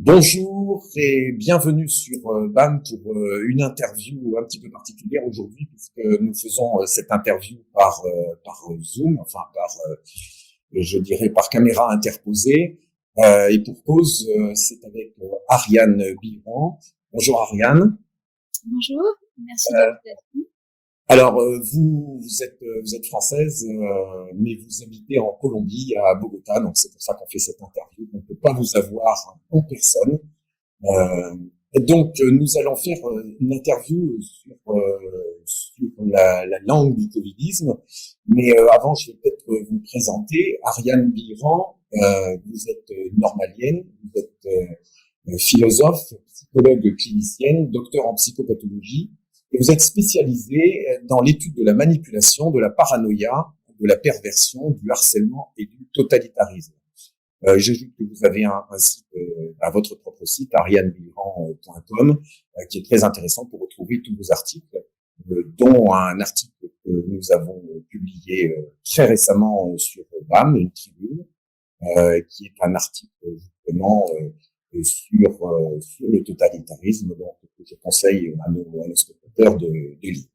Bonjour et bienvenue sur BAM pour une interview un petit peu particulière aujourd'hui puisque nous faisons cette interview par Zoom, enfin je dirais par caméra interposée et pour cause, c'est avec Ariane Biran. Bonjour Ariane. Bonjour, merci de Euh, l'invitation. alors vous êtes française mais vous habitez en Colombie à Bogota, donc c'est pour ça qu'on fait cette interview. On ne peut pas vous avoir en personne. Euh, nous allons faire une interview sur la langue du Covidisme. Mais avant, je vais peut-être vous présenter. Ariane Biran, vous êtes normalienne, vous êtes philosophe, psychologue clinicienne, docteur en psychopathologie, et vous êtes spécialisée dans l'étude de la manipulation, de la paranoïa, de la perversion, du harcèlement et du totalitarisme. J'ajoute que vous avez un site, à votre propre site, arianebiran.com, qui est très intéressant pour retrouver tous vos articles, dont un article que nous avons publié très récemment sur BAM, une tribune, qui est un article justement sur le totalitarisme, donc que je conseille à nos spectateurs de lire.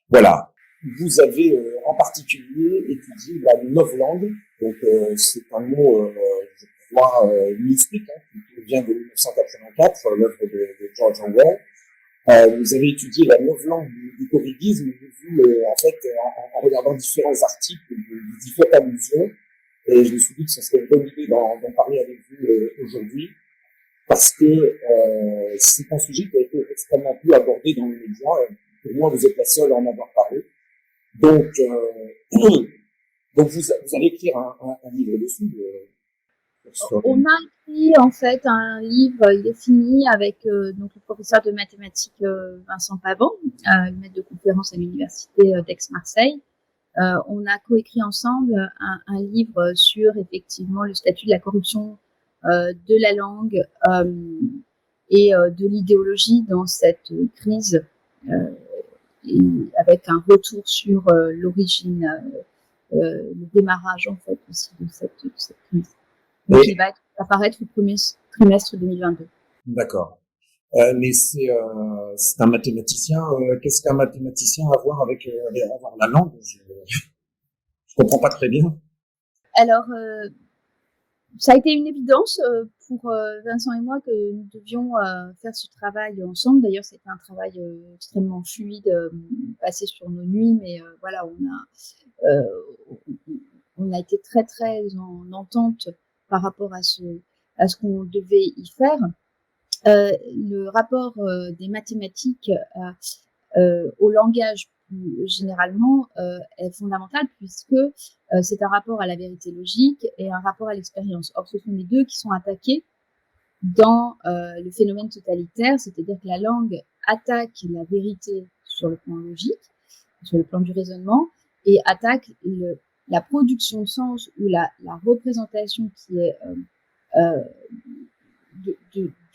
Voilà. Vous avez en particulier étudié la novlangue, donc c'est un mot, je crois, mystique, hein, qui vient de 1984, l'œuvre de George Orwell. Vous avez étudié la novlangue du covidisme, vu en fait en regardant différents articles, vous y faites allusion, et je me suis dit que ce serait une bonne idée d'en parler avec vous aujourd'hui, parce que c'est un sujet qui a été extrêmement peu abordé dans les médias. Pour moi, vous êtes la seule à en avoir parlé. Donc, donc vous allez écrire un livre dessus. On a écrit en fait un livre, il est fini avec donc le professeur de mathématiques Vincent Pavon, maître de conférence à l'université d'Aix-Marseille. On a coécrit ensemble un livre sur effectivement le statut de la corruption de la langue et de l'idéologie dans cette crise, et avec un retour sur l'origine, le démarrage en fait aussi de cette crise. Donc il va apparaître au premier trimestre 2022. D'accord. Mais c'est un mathématicien. Qu'est-ce qu'un mathématicien a à voir avec avoir la langue? Je comprends pas très bien. Alors, ça a été une évidence pour Vincent et moi que nous devions faire ce travail ensemble. D'ailleurs, c'était un travail extrêmement fluide, passé sur nos nuits, mais voilà, on a été très très en entente par rapport à ce qu'on devait y faire. Le rapport des mathématiques au langage plus généralement est fondamental puisque c'est un rapport à la vérité logique et un rapport à l'expérience. Or, ce sont les deux qui sont attaqués dans le phénomène totalitaire, c'est-à-dire que la langue attaque la vérité sur le plan logique, sur le plan du raisonnement, et attaque la production de sens ou la représentation qui est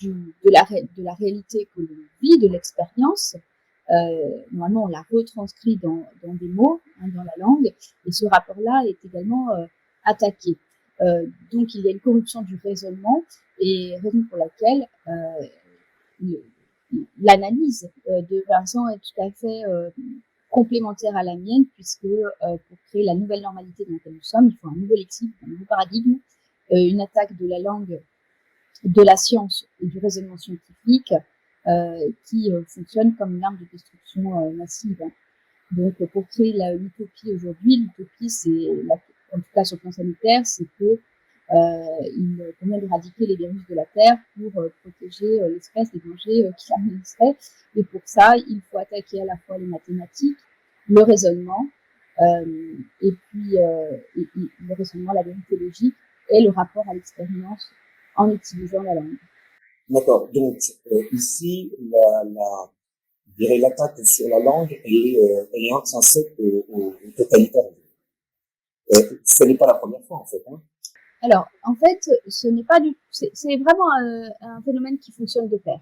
de la réalité que l'on vit, de l'expérience. Normalement, on la retranscrit dans des mots, dans la langue, et ce rapport-là est également attaqué. Donc, il y a une corruption du raisonnement, et raison pour laquelle l'analyse de Vincent est tout à fait complémentaire à la mienne, puisque pour créer la nouvelle normalité dans laquelle nous sommes, il faut un nouveau lexique, un nouveau paradigme, une attaque de la langue, de la science et du raisonnement scientifique qui fonctionne comme une arme de destruction massive. Donc, pour créer l'utopie aujourd'hui, l'utopie, c'est, en tout cas sur le plan sanitaire, c'est que il convient d'éradiquer les virus de la Terre pour protéger l'espèce des dangers qui la menaceraient. Et pour ça, il faut attaquer à la fois les mathématiques, le raisonnement, et puis le raisonnement, la vérité logique et le rapport à l'expérience en utilisant la langue. D'accord. Donc ici, je dirais l'attaque sur la langue est intrinsèque au totalitarisme. Ce n'est pas la première fois en fait. Hein. Alors, en fait, ce n'est pas c'est vraiment un phénomène qui fonctionne de pair.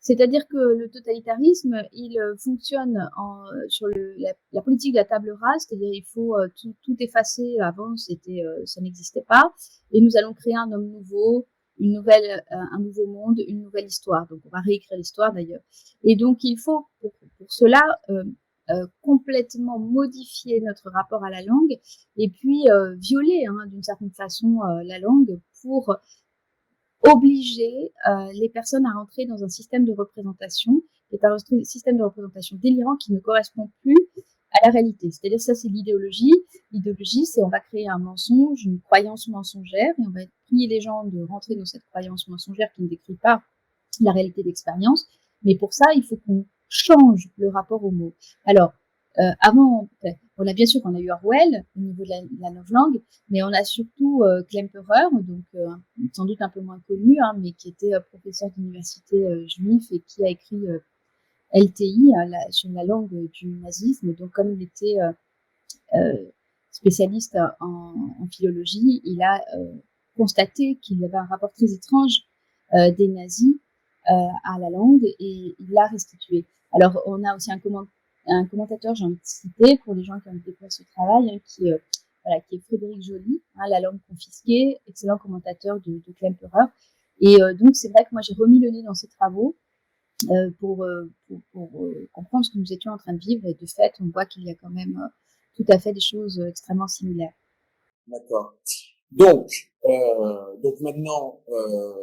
C'est-à-dire que le totalitarisme, il fonctionne sur la politique de la table rase, c'est-à-dire il faut tout effacer. Avant, ça n'existait pas, et nous allons créer un homme nouveau, un nouveau monde, une nouvelle histoire. Donc, on va réécrire l'histoire d'ailleurs. Et donc, il faut pour cela complètement modifier notre rapport à la langue et puis violer d'une certaine façon la langue pour obliger les personnes à rentrer dans un système de représentation qui est un système de représentation délirant qui ne correspond plus à la réalité. C'est-à-dire ça, c'est l'idéologie. L'idéologie, c'est on va créer un mensonge, une croyance mensongère, et on va prier les gens de rentrer dans cette croyance mensongère qui ne décrit pas la réalité d'expérience. Mais pour ça, il faut qu'on change le rapport aux mots. Alors, avant, on a bien sûr qu'on a eu Orwell au niveau de la novlangue, mais on a surtout Klemperer, donc sans doute un peu moins connu, mais qui était professeur d'université juif et qui a écrit LTI sur la langue du nazisme. Donc, comme il était spécialiste en philologie, il a constaté qu'il y avait un rapport très étrange des nazis à la langue et il l'a restitué. Alors, on a aussi un commentateur, j'ai envie de citer, pour les gens qui ont découvert ce travail, qui est Frédéric Joly, La langue confisquée, excellent commentateur de Klemperer. Et donc, c'est vrai que moi, j'ai remis le nez dans ces travaux pour comprendre ce que nous étions en train de vivre. Et de fait, on voit qu'il y a quand même tout à fait des choses extrêmement similaires. D'accord. Donc maintenant,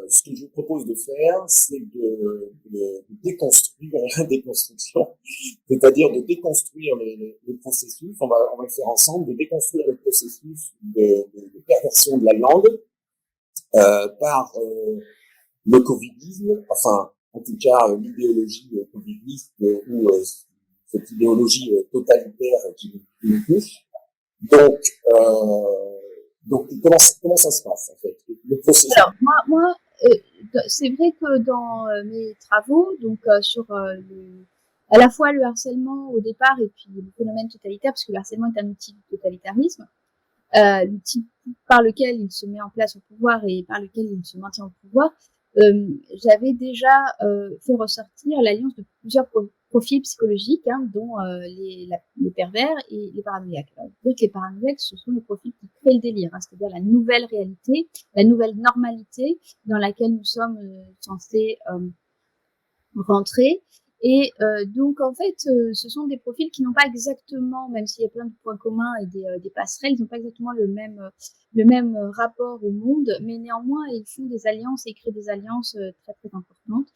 ce que je vous propose de faire, c'est de déconstruire la déconstruction, c'est-à-dire de déconstruire les processus. On va le faire ensemble, de déconstruire le processus de perversion de la langue par le covidisme, enfin, en tout cas, l'idéologie covidiste ou cette idéologie totalitaire qui nous touche. Donc, comment ça se passe en fait le processus? Alors moi c'est vrai que dans mes travaux, donc sur à la fois le harcèlement au départ et puis le phénomène totalitaire, parce que le harcèlement est un outil du totalitarisme, l'outil par lequel il se met en place au pouvoir et par lequel il se maintient au pouvoir, j'avais déjà fait ressortir l'alliance de plusieurs profils psychologiques, dont les pervers et les paranoïaques. Alors, dire que les paranoïaques, ce sont les profils qui créent le délire, c'est-à-dire la nouvelle réalité, la nouvelle normalité dans laquelle nous sommes censés rentrer. Et donc, en fait, ce sont des profils qui n'ont pas exactement, même s'il y a plein de points communs et des passerelles, ils n'ont pas exactement le même rapport au monde, mais néanmoins, ils font des alliances et créent des alliances très, très importantes.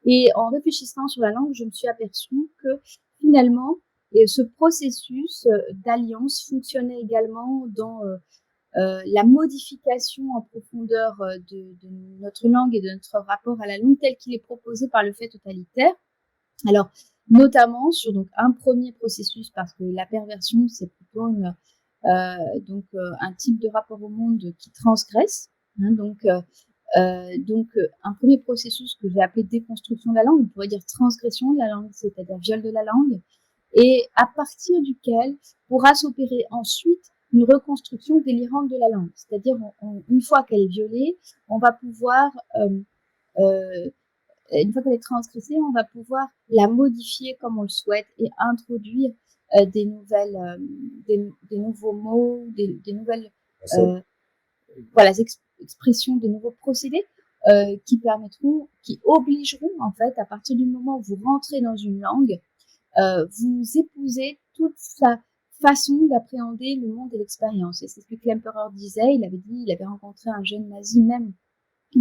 Et en réfléchissant sur la langue, je me suis aperçue que finalement, ce processus d'alliance fonctionnait également dans la modification en profondeur de notre langue et de notre rapport à la langue tel qu'il est proposé par le fait totalitaire. Alors, notamment sur donc un premier processus, parce que la perversion, c'est plutôt un type de rapport au monde qui transgresse. Donc, un premier processus que j'ai appelé déconstruction de la langue, on pourrait dire transgression de la langue, c'est-à-dire viol de la langue, et à partir duquel pourra s'opérer ensuite une reconstruction délirante de la langue. C'est-à-dire, une fois qu'elle est violée, on va pouvoir une fois qu'elle est transgressée, on va pouvoir la modifier comme on le souhaite et introduire des nouveaux mots, des nouvelles expressions, des nouveaux procédés qui obligeront en fait, à partir du moment où vous rentrez dans une langue, vous épousez toute sa façon d'appréhender le monde et l'expérience. Et c'est ce que Klemperer disait. Il avait rencontré un jeune nazi même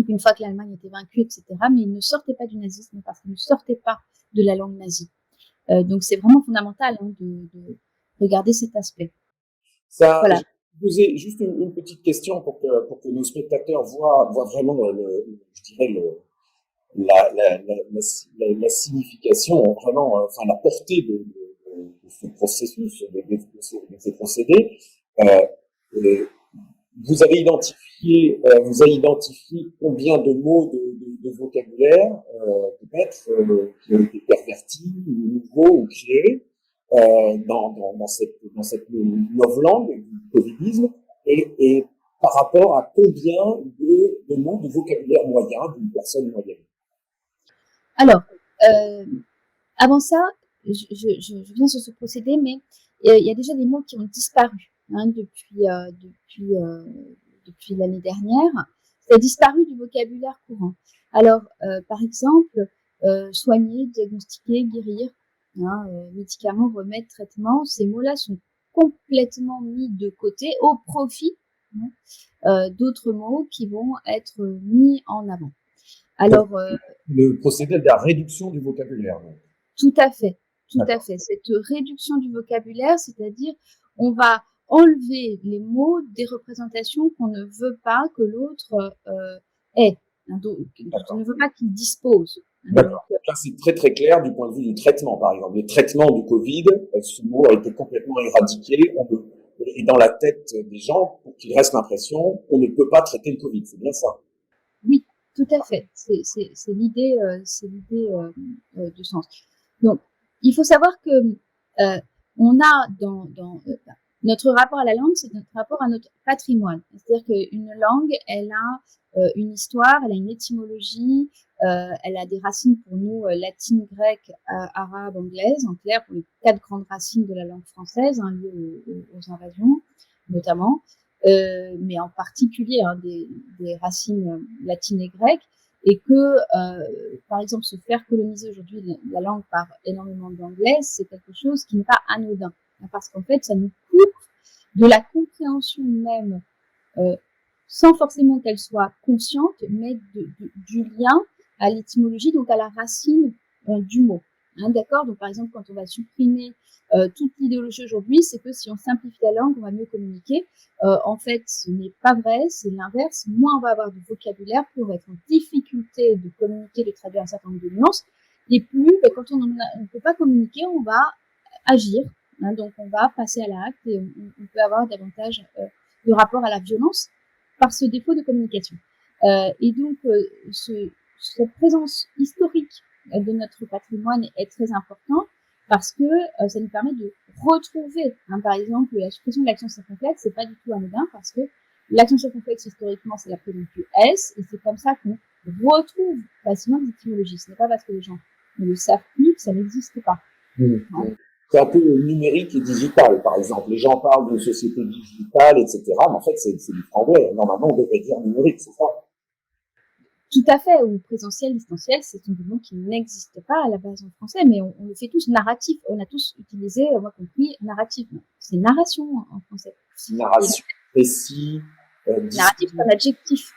une fois que l'Allemagne était vaincue, etc. Mais il ne sortait pas du nazisme parce qu'il ne sortait pas de la langue nazie. Donc c'est vraiment fondamental de regarder cet aspect. Ça, voilà. Je vais vous poser juste une petite question pour que nos spectateurs voient vraiment je dirais la signification, vraiment, enfin la portée de ce processus, de ces procédés. Vous avez identifié combien de mots de vocabulaire, peut-être, qui ont été pervertis, nouveaux ou créés dans cette novlangue du covidisme, et par rapport à combien de mots de vocabulaire moyen d'une personne moyenne? Alors, avant ça, je viens sur ce procédé, mais il y a déjà des mots qui ont disparu depuis l'année dernière. Ça a disparu du vocabulaire courant. Alors, par exemple, soigner, diagnostiquer, guérir, médicaments, remèdes, traitements, ces mots-là sont complètement mis de côté au profit d'autres mots qui vont être mis en avant. Alors, le procédé de la réduction du vocabulaire. Donc. Tout à fait, tout à fait. Cette réduction du vocabulaire, c'est-à-dire on va enlever les mots des représentations qu'on ne veut pas que l'autre ait, dont on ne veut pas qu'il dispose. D'accord. Là, c'est très très clair du point de vue du traitement, par exemple. Le traitement du Covid, ce mot a été complètement éradiqué. Et dans la tête des gens, pour qu'il reste l'impression qu'on ne peut pas traiter le Covid. C'est bien ça. Oui, tout à fait. C'est l'idée, de sens. Donc, il faut savoir que on a dans notre rapport à la langue, c'est notre rapport à notre patrimoine. C'est-à-dire qu'une langue, elle a une histoire, elle a une étymologie, elle a des racines pour nous latines, grecques, arabes, anglaises, en clair pour les 4 grandes racines de la langue française, liées aux invasions notamment, mais en particulier des racines latines et grecques, et que, par exemple, se faire coloniser aujourd'hui la langue par énormément d'anglais, c'est quelque chose qui n'est pas anodin, parce qu'en fait, ça nous coupe de la compréhension même, sans forcément qu'elle soit consciente, mais du lien à l'étymologie, donc à la racine du mot. D'accord. Donc, par exemple, quand on va supprimer toute l'idéologie aujourd'hui, c'est que si on simplifie la langue, on va mieux communiquer. En fait, ce n'est pas vrai, c'est l'inverse. Moins on va avoir de vocabulaire, plus on va être en difficulté de communiquer, de traduire un certain nombre de nuances. Et plus, quand on ne peut pas communiquer, on va agir. Donc, on va passer à l'acte et on peut avoir davantage de rapport à la violence par ce défaut de communication. Et donc, cette présence historique de notre patrimoine est très importante parce que ça nous permet de retrouver, par exemple, la suppression de l'accent circonflexe, c'est pas du tout anodin parce que l'accent circonflexe, historiquement, c'est la présence du S, et c'est comme ça qu'on retrouve facilement des étymologies. Ce n'est pas parce que les gens ne le savent plus que ça n'existe pas. C'est un peu numérique et digital, par exemple. Les gens parlent de société digitale, etc. Mais en fait, c'est du français. Normalement, on devrait dire numérique, c'est ça? Tout à fait, ou présentiel, distanciel, c'est un mots qui n'existe pas à la base en français, mais on le fait tous narratif. On a tous utilisé, moi compris, narratif. C'est narration en français. Narration, récit, narratif comme adjectif.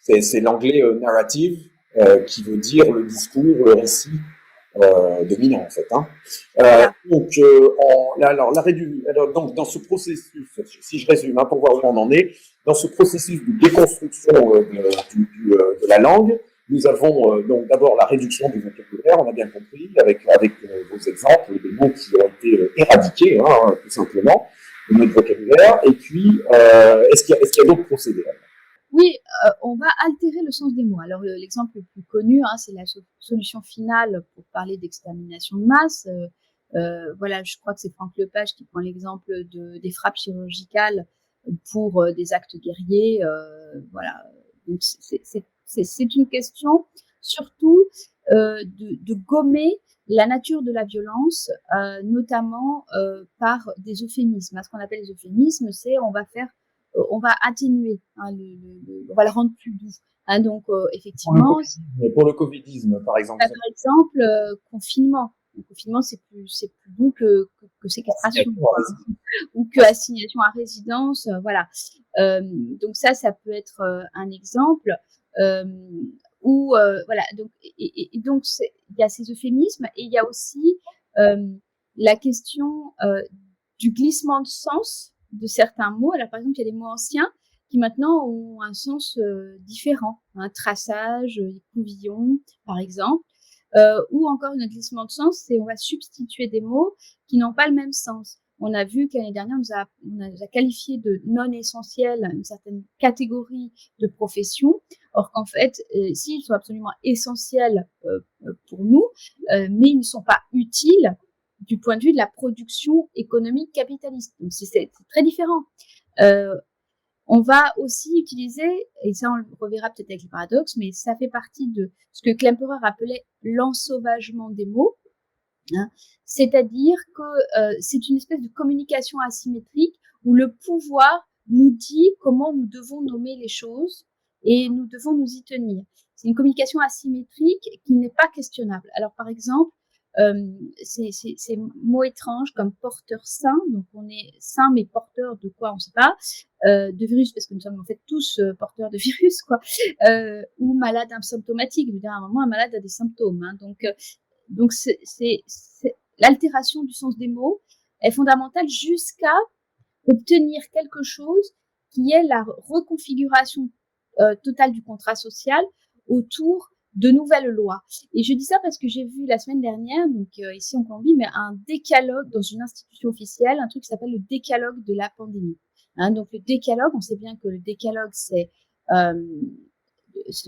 C'est l'anglais narrative qui veut dire le discours, le récit dominant en fait. Donc, dans ce processus, si je résume, pour voir où on en est, dans ce processus de déconstruction de la langue, nous avons donc d'abord la réduction du vocabulaire, on a bien compris, avec vos exemples, des mots qui ont été éradiqués, tout simplement, de notre vocabulaire. Et puis, est-ce qu'il y a d'autres procédés? Oui, on va altérer le sens des mots. Alors, l'exemple le plus connu, c'est la solution finale pour parler d'extermination de masse. Voilà, je crois que c'est Franck Lepage qui prend l'exemple des frappes chirurgicales pour des actes guerriers. Voilà, donc c'est une question surtout de gommer la nature de la violence, notamment par des euphémismes. Ce qu'on appelle les euphémismes, c'est on va atténuer, on va le rendre plus doux. Donc, effectivement. Mais pour le covidisme, par exemple. Par exemple, confinement. Le confinement, c'est plus doux que séquestration. Ou que assignation à résidence. Voilà. Donc, ça peut être un exemple. Voilà. Donc, et donc, il y a ces euphémismes et il y a aussi la question du glissement de sens de certains mots. Alors, par exemple, il y a des mots anciens qui maintenant ont un sens différent. Traçage, écouvillon, par exemple. Ou encore un glissement de sens, c'est on va substituer des mots qui n'ont pas le même sens. On a vu que l'année dernière, on a qualifié de non essentiel une certaine catégorie de professions, or qu'en fait, s'ils sont absolument essentiels pour nous, mais ils ne sont pas utiles du point de vue de la production économique capitaliste. Donc, c'est très différent. On va aussi utiliser, et ça on le reverra peut-être avec les paradoxes, mais ça fait partie de ce que Klemperer appelait l'ensauvagement des mots, c'est-à-dire que c'est une espèce de communication asymétrique où le pouvoir nous dit comment nous devons nommer les choses, et nous devons nous y tenir. C'est une communication asymétrique qui n'est pas questionnable. Alors, par exemple, ces mots étranges comme porteur sain, donc on est sain mais porteur de quoi on ne sait pas, de virus parce que nous sommes en fait tous porteurs de virus, quoi, ou malade asymptomatique. Je veux dire, à un moment, un malade a des symptômes, hein, donc l'altération du sens des mots est fondamentale jusqu'à obtenir quelque chose qui est la reconfiguration totale du contrat social autour de nouvelles lois. Et je dis ça parce que j'ai vu la semaine dernière, donc ici en Colombie, mais un décalogue dans une institution officielle, un truc qui s'appelle le décalogue de la pandémie. Hein, donc le décalogue, on sait bien que le décalogue, ce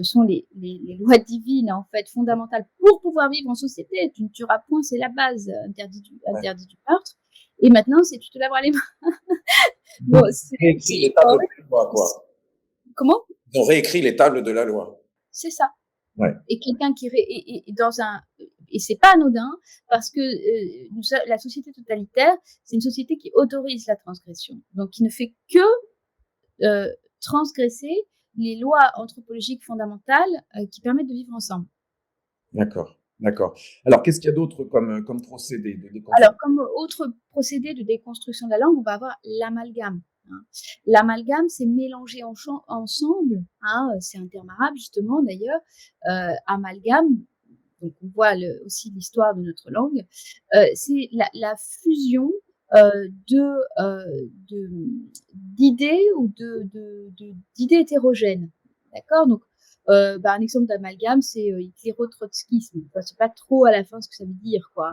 sont les lois divines, en fait, fondamentales pour pouvoir vivre en société. Tu ne tueras point, c'est la base, interdit du meurtre. Et maintenant, c'est tu te laveras les mains. Bon, réécrit les tables de la loi, quoi. Comment? Ils ont réécrit les tables de la loi. C'est ça. Ouais. Et quelqu'un qui et c'est pas anodin parce que la société totalitaire, c'est une société qui autorise la transgression, donc qui ne fait que transgresser les lois anthropologiques fondamentales qui permettent de vivre ensemble. D'accord. Alors, qu'est-ce qu'il y a d'autre comme procédé de déconstruction? Alors, comme autre procédé de déconstruction de la langue, on va avoir l'amalgame. Hein. L'amalgame, c'est mélanger ensemble. Hein, c'est un terme arabe, justement, d'ailleurs. Amalgame, donc on voit aussi l'histoire de notre langue. C'est la fusion d'idées ou d'idées hétérogènes. D'accord? Donc, un exemple d'amalgame, c'est hitléro-trotskisme. Enfin, c'est pas trop à la fin ce que ça veut dire, quoi.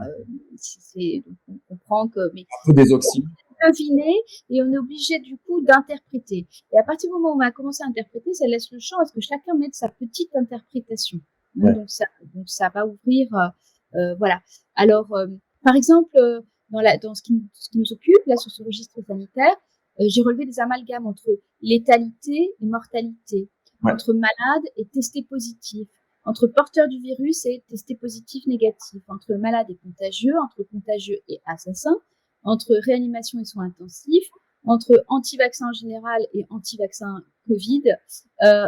On comprend que, mais un peu des oxymores. deviner et on est obligé du coup d'interpréter. Et à partir du moment où on va commencer à interpréter, ça laisse le champ à ce que chacun mette sa petite interprétation. Ouais. Donc ça va ouvrir, voilà. Alors, par exemple, dans ce qui nous occupe, là sur ce registre sanitaire, j'ai relevé des amalgames entre létalité et mortalité, entre malade et testé positif, entre porteur du virus et testé positif négatif, entre malade et contagieux et assassin, entre réanimation et soins intensifs, entre anti-vaccin en général et anti-vaccin Covid,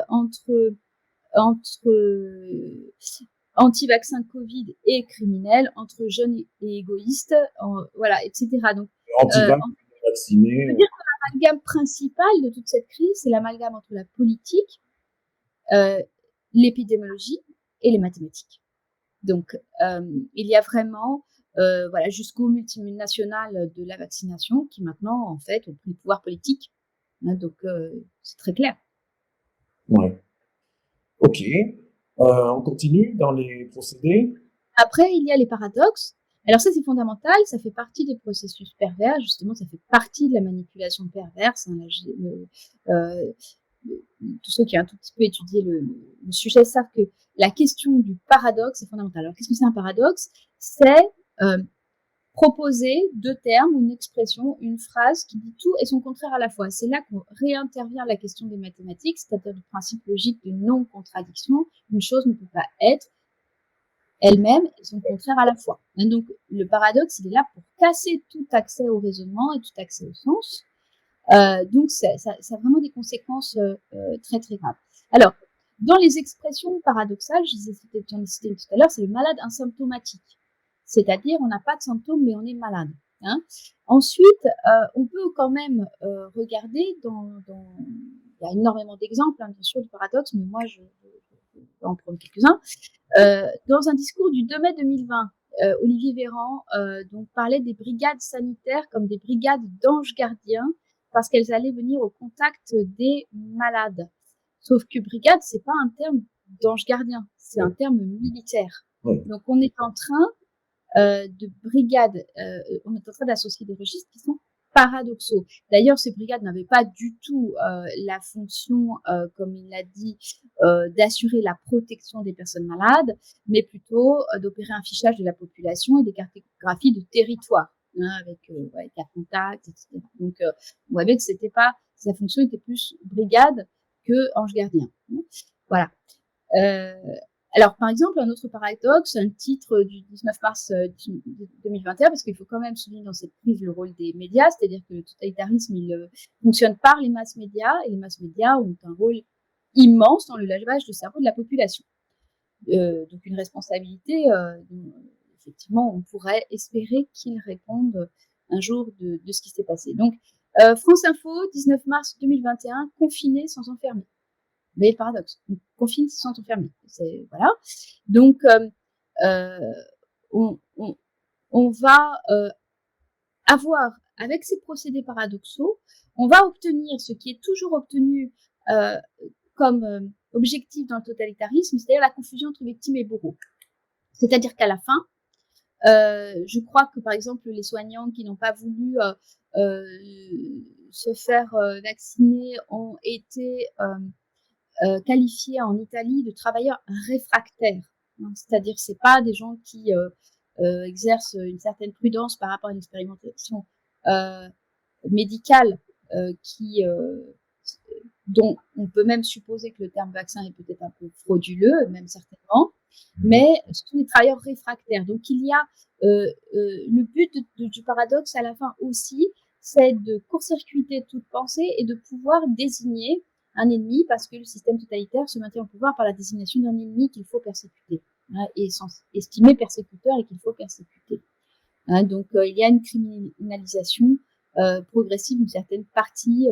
entre anti-vaccin Covid et criminel, entre jeunes et égoïstes, voilà, etc. Donc, anti-vacciné. Je veux dire que l'amalgame principal de toute cette crise, c'est l'amalgame entre la politique, l'épidémiologie et les mathématiques. Donc, il y a vraiment voilà, jusqu'aux multinationales de la vaccination qui maintenant, en fait, ont pris le pouvoir politique. Hein, donc, c'est très clair. Ouais. Ok. On continue dans les procédés. Après, il y a les paradoxes. Alors ça, c'est fondamental. Ça fait partie des processus pervers. Justement, ça fait partie de la manipulation perverse. Hein, tous ceux qui ont un tout petit peu étudié le sujet savent que la question du paradoxe est fondamentale. Alors, qu'est-ce que c'est un paradoxe? C'est proposer deux termes, une expression, une phrase qui dit tout et son contraire à la fois. C'est là qu'on réintervient la question des mathématiques, c'est-à-dire du principe logique de non-contradiction. Une chose ne peut pas être elle-même et son contraire à la fois. Et donc, le paradoxe, il est là pour casser tout accès au raisonnement et tout accès au sens. Donc, ça a vraiment des conséquences très, très graves. Alors, dans les expressions paradoxales, j'en ai cité tout à l'heure, c'est le malade asymptomatique. C'est-à-dire, on n'a pas de symptômes, mais on est malade. Hein. Ensuite, on peut quand même regarder il y a énormément d'exemples, hein, bien sûr, de paradoxes, mais moi, je vais en prendre quelques-uns. Dans un discours du 2 mai 2020, Olivier Véran donc, parlait des brigades sanitaires comme des brigades d'anges gardiens parce qu'elles allaient venir au contact des malades. Sauf que brigade, c'est pas un terme d'ange gardien, c'est un terme militaire. Donc on est en train de brigades, on est en train d'associer des registres qui sont paradoxaux. D'ailleurs, ces brigades n'avaient pas du tout la fonction, comme il l'a dit, d'assurer la protection des personnes malades, mais plutôt d'opérer un fichage de la population et des cartographies de territoire. Hein, avec cas contact, etc. Donc, on voit bien que c'était pas, sa fonction était plus brigade que ange gardien. Voilà. Alors, par exemple, un autre paradoxe, un titre du 19 mars 2021, parce qu'il faut quand même souligner dans cette crise le rôle des médias, c'est-à-dire que le totalitarisme, il fonctionne par les masses médias, et les masses médias ont un rôle immense dans le lavage de cerveau de la population. Donc une responsabilité dont, effectivement, on pourrait espérer qu'ils répondent un jour de ce qui s'est passé. Donc, France Info, 19 mars 2021, confiné sans enfermer. Vous voyez le paradoxe. On confine sans enfermer. Voilà. Donc, on va avoir, avec ces procédés paradoxaux, on va obtenir ce qui est toujours obtenu comme objectif dans le totalitarisme, c'est-à-dire la confusion entre victimes et bourreaux. C'est-à-dire qu'à la fin, je crois que par exemple les soignants qui n'ont pas voulu se faire vacciner ont été qualifiés en Italie de travailleurs réfractaires. Hein, c'est-à-dire c'est pas des gens qui exercent une certaine prudence par rapport à une expérimentation médicale dont on peut même supposer que le terme vaccin est peut-être un peu frauduleux, même certainement, mais ce sont des travailleurs réfractaires. Donc il y a le but du paradoxe à la fin aussi, c'est de court-circuiter toute pensée et de pouvoir désigner un ennemi, parce que le système totalitaire se maintient au pouvoir par la désignation d'un ennemi qu'il faut persécuter, hein, et estimé persécuteur et qu'il faut persécuter. Hein, donc il y a une criminalisation progressive d'une certaine partie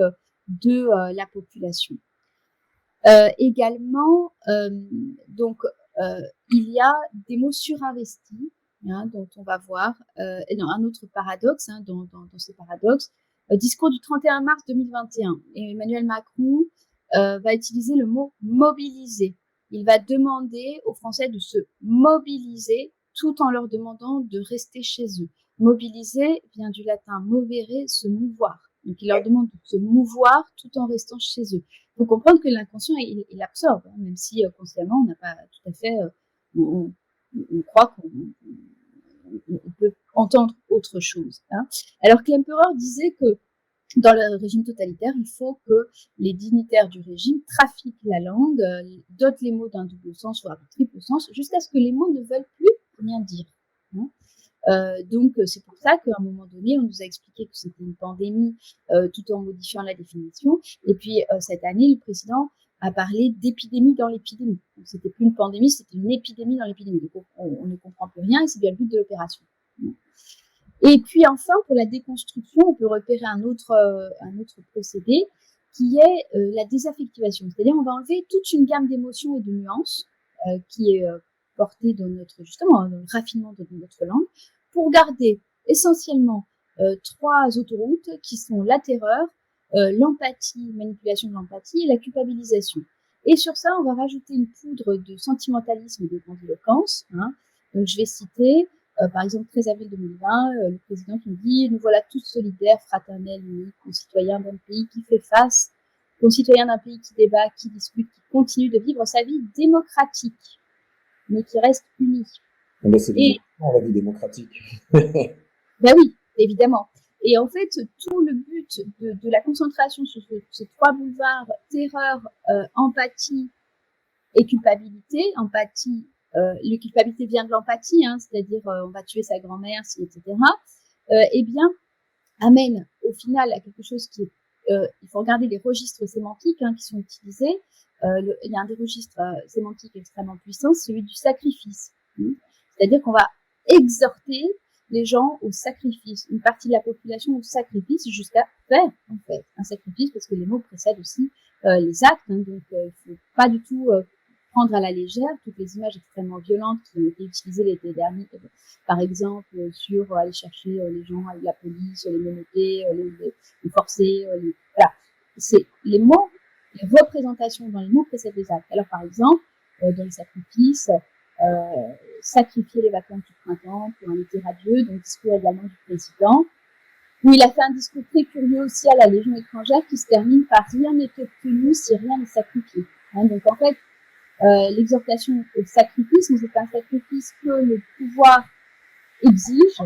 de la population. Également, donc il y a des mots surinvestis, hein, dont on va voir un autre paradoxe, hein, dans ces paradoxes. Discours du 31 mars 2021. Et Emmanuel Macron va utiliser le mot mobiliser. Il va demander aux Français de se mobiliser tout en leur demandant de rester chez eux. Mobiliser vient du latin movere, se mouvoir. Donc, il leur demande de se mouvoir tout en restant chez eux. Il faut comprendre que l'inconscient, il l'absorbe, hein, même si consciemment, on n'a pas tout à fait... on croit qu'on peut entendre autre chose. Hein. Alors, Klemperer disait que dans le régime totalitaire, il faut que les dignitaires du régime trafiquent la langue, dotent les mots d'un double sens, voire d'un triple sens, jusqu'à ce que les mots ne veulent plus rien dire. Hein. Donc, c'est pour ça qu'à un moment donné, on nous a expliqué que c'était une pandémie tout en modifiant la définition. Et puis, cette année, le président a parlé d'épidémie dans l'épidémie. Donc, c'était plus une pandémie, c'était une épidémie dans l'épidémie. Donc, on ne comprend plus rien et c'est bien le but de l'opération. Et puis, enfin, pour la déconstruction, on peut repérer un autre procédé qui est la désaffectivation. C'est-à-dire, on va enlever toute une gamme d'émotions et de nuances qui est portée dans justement, dans le raffinement de notre langue, pour garder essentiellement 3 autoroutes qui sont la terreur, l'empathie, manipulation de l'empathie et la culpabilisation. Et sur ça, on va rajouter une poudre de sentimentalisme et de grandiloquence. Hein. Donc, je vais citer, par exemple, 13 avril 2020, le président qui nous dit « Nous voilà tous solidaires, fraternels, unis, concitoyens d'un pays qui fait face, concitoyens d'un pays qui débat, qui discute, qui continue de vivre sa vie démocratique, mais qui reste uni. » Ben c'est la vie démocratique. Ben oui, évidemment. Et en fait, tout le but de la concentration sur ces 3 boulevards, terreur, empathie et culpabilité, empathie, la culpabilité vient de l'empathie, hein, c'est-à-dire on va tuer sa grand-mère, etc., eh bien, amène au final à quelque chose qui est, il faut regarder les registres sémantiques hein, qui sont utilisés. Il y a un des registres sémantiques extrêmement puissants, celui du sacrifice. Hein. C'est-à-dire qu'on va exhorter les gens au sacrifice, une partie de la population au sacrifice jusqu'à faire en fait un sacrifice, parce que les mots précèdent aussi les actes. Hein, donc il ne faut pas du tout prendre à la légère toutes les images extrêmement violentes qui ont été utilisées l'été dernier, par exemple sur aller chercher les gens avec la police, les menotter, les forcer, voilà. C'est les mots, les représentations dans les mots précèdent les actes. Alors par exemple, dans le sacrifice, sacrifier les vacances du printemps pour un été radieux, donc discours également du président, où il a fait un discours très curieux aussi à la Légion étrangère qui se termine par « rien n'est obtenu si rien n'est sacrifié ». Hein, donc en fait, l'exhortation au sacrifice, mais c'est un sacrifice que le pouvoir exige,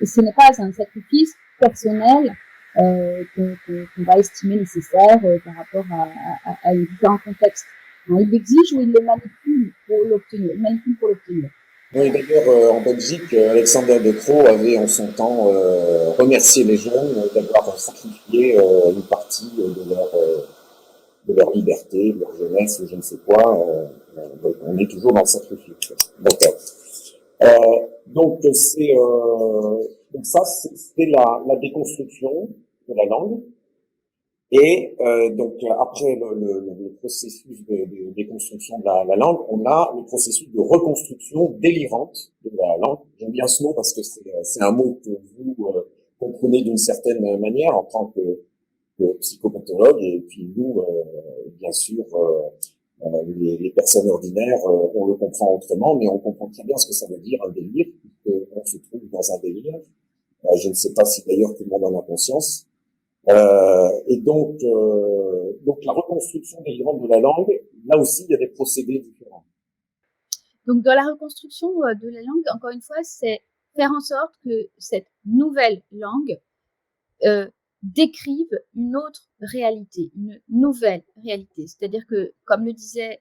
et ce n'est pas un sacrifice personnel qu'on va estimer nécessaire par rapport à un différent contexte. Hein, il l'exige ou il le manipule pour l'obtenir. Oui, d'ailleurs, en Belgique, Alexander De Croo avait en son temps remercié les jeunes d'avoir sacrifié une partie de leur liberté, de leur jeunesse, ou je ne sais quoi. Donc on est toujours dans le sacrifice. Donc ça, c'était la déconstruction de la langue. Et donc après le processus de déconstruction de la langue, on a le processus de reconstruction délirante de la langue. J'aime bien ce mot parce que c'est un mot que vous comprenez d'une certaine manière en tant que psychopathologue, et puis nous, bien sûr, les personnes ordinaires, on le comprend autrement, mais on comprend très bien ce que ça veut dire un délire, puisqu'on se trouve dans un délire. Je ne sais pas si d'ailleurs tout le monde en a conscience. Et donc la reconstruction délirante de la langue, là aussi, il y a des procédés différents. Donc, dans la reconstruction de la langue, encore une fois, c'est faire en sorte que cette nouvelle langue décrive une autre réalité, une nouvelle réalité. C'est-à-dire que, comme le disait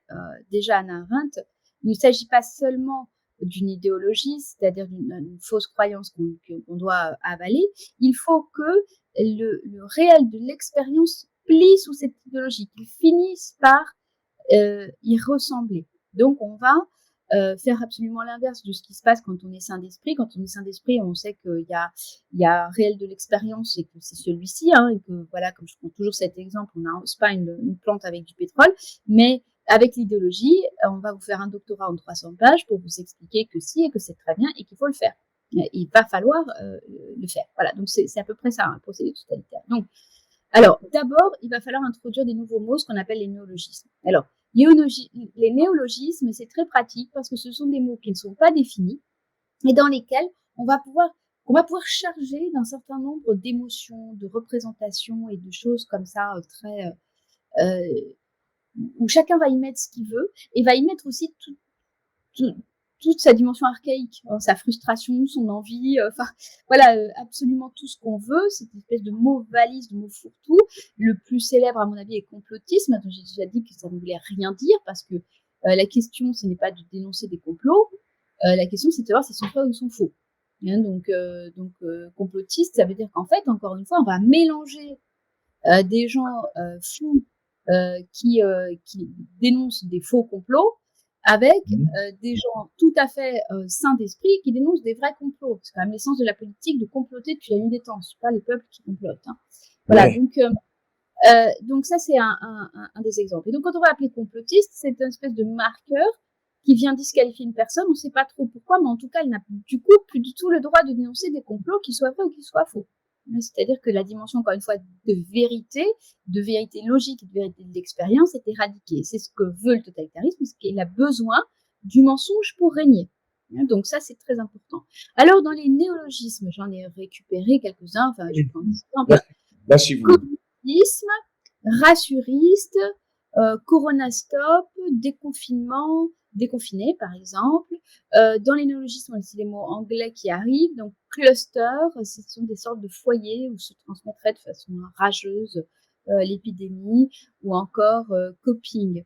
déjà Hannah Arendt, il ne s'agit pas seulement d'une idéologie, c'est-à-dire d'une fausse croyance qu'on doit avaler. Il faut que le réel de l'expérience plie sous cette idéologie, qu'il finisse par y ressembler. Donc, on va faire absolument l'inverse de ce qui se passe quand on est sain d'esprit. Quand on est sain d'esprit, on sait qu'il y a réel de l'expérience et que c'est celui-ci, hein, et que voilà, comme je prends toujours cet exemple, on n'arrose pas une plante avec du pétrole, mais avec l'idéologie, on va vous faire un doctorat en 300 pages pour vous expliquer que si et que c'est très bien et qu'il faut le faire. Il va falloir le faire. Voilà, donc c'est à peu près ça, un procédé totalitaire. Donc, alors, d'abord, il va falloir introduire des nouveaux mots, ce qu'on appelle les néologismes. Alors, les néologismes, c'est très pratique parce que ce sont des mots qui ne sont pas définis et dans lesquels on va pouvoir charger d'un certain nombre d'émotions, de représentations et de choses comme ça très où chacun va y mettre ce qu'il veut et va y mettre aussi toute sa dimension archaïque, sa frustration, son envie, enfin voilà, absolument tout ce qu'on veut, cette espèce de mot valise, de mot fourre-tout. Le plus célèbre, à mon avis, est complotisme, dont j'ai déjà dit que ça ne voulait rien dire, parce que la question, ce n'est pas de dénoncer des complots, la question, c'est de savoir s'ils sont vrais ou ils sont faux. Hein, donc complotiste, ça veut dire qu'en fait, encore une fois, on va mélanger des gens fous qui dénoncent des faux complots avec des gens tout à fait sains d'esprit qui dénoncent des vrais complots. C'est quand même l'essence de la politique de comploter depuis la nuit des temps. Ce n'est pas les peuples qui complotent. Hein. Voilà, ouais. Donc ça, c'est un des exemples. Et donc, quand on va appeler complotiste, c'est une espèce de marqueur qui vient disqualifier une personne. On ne sait pas trop pourquoi, mais en tout cas, elle n'a du coup plus du tout le droit de dénoncer des complots, qu'ils soient vrais ou qu'ils soient faux. C'est-à-dire que la dimension, encore une fois, de vérité logique et de vérité de l'expérience est éradiquée. C'est ce que veut le totalitarisme, parce qu'il a besoin du mensonge pour régner. Donc ça, c'est très important. Alors, dans les néologismes, j'en ai récupéré quelques-uns. Enfin, je prends des exemples. Communisme, rassuriste, coronastop, déconfinement, déconfiné par exemple. Dans les néologismes, on a aussi les mots anglais qui arrivent. Donc cluster, ce sont des sortes de foyers où se transmettrait de façon rageuse l'épidémie, ou encore coping.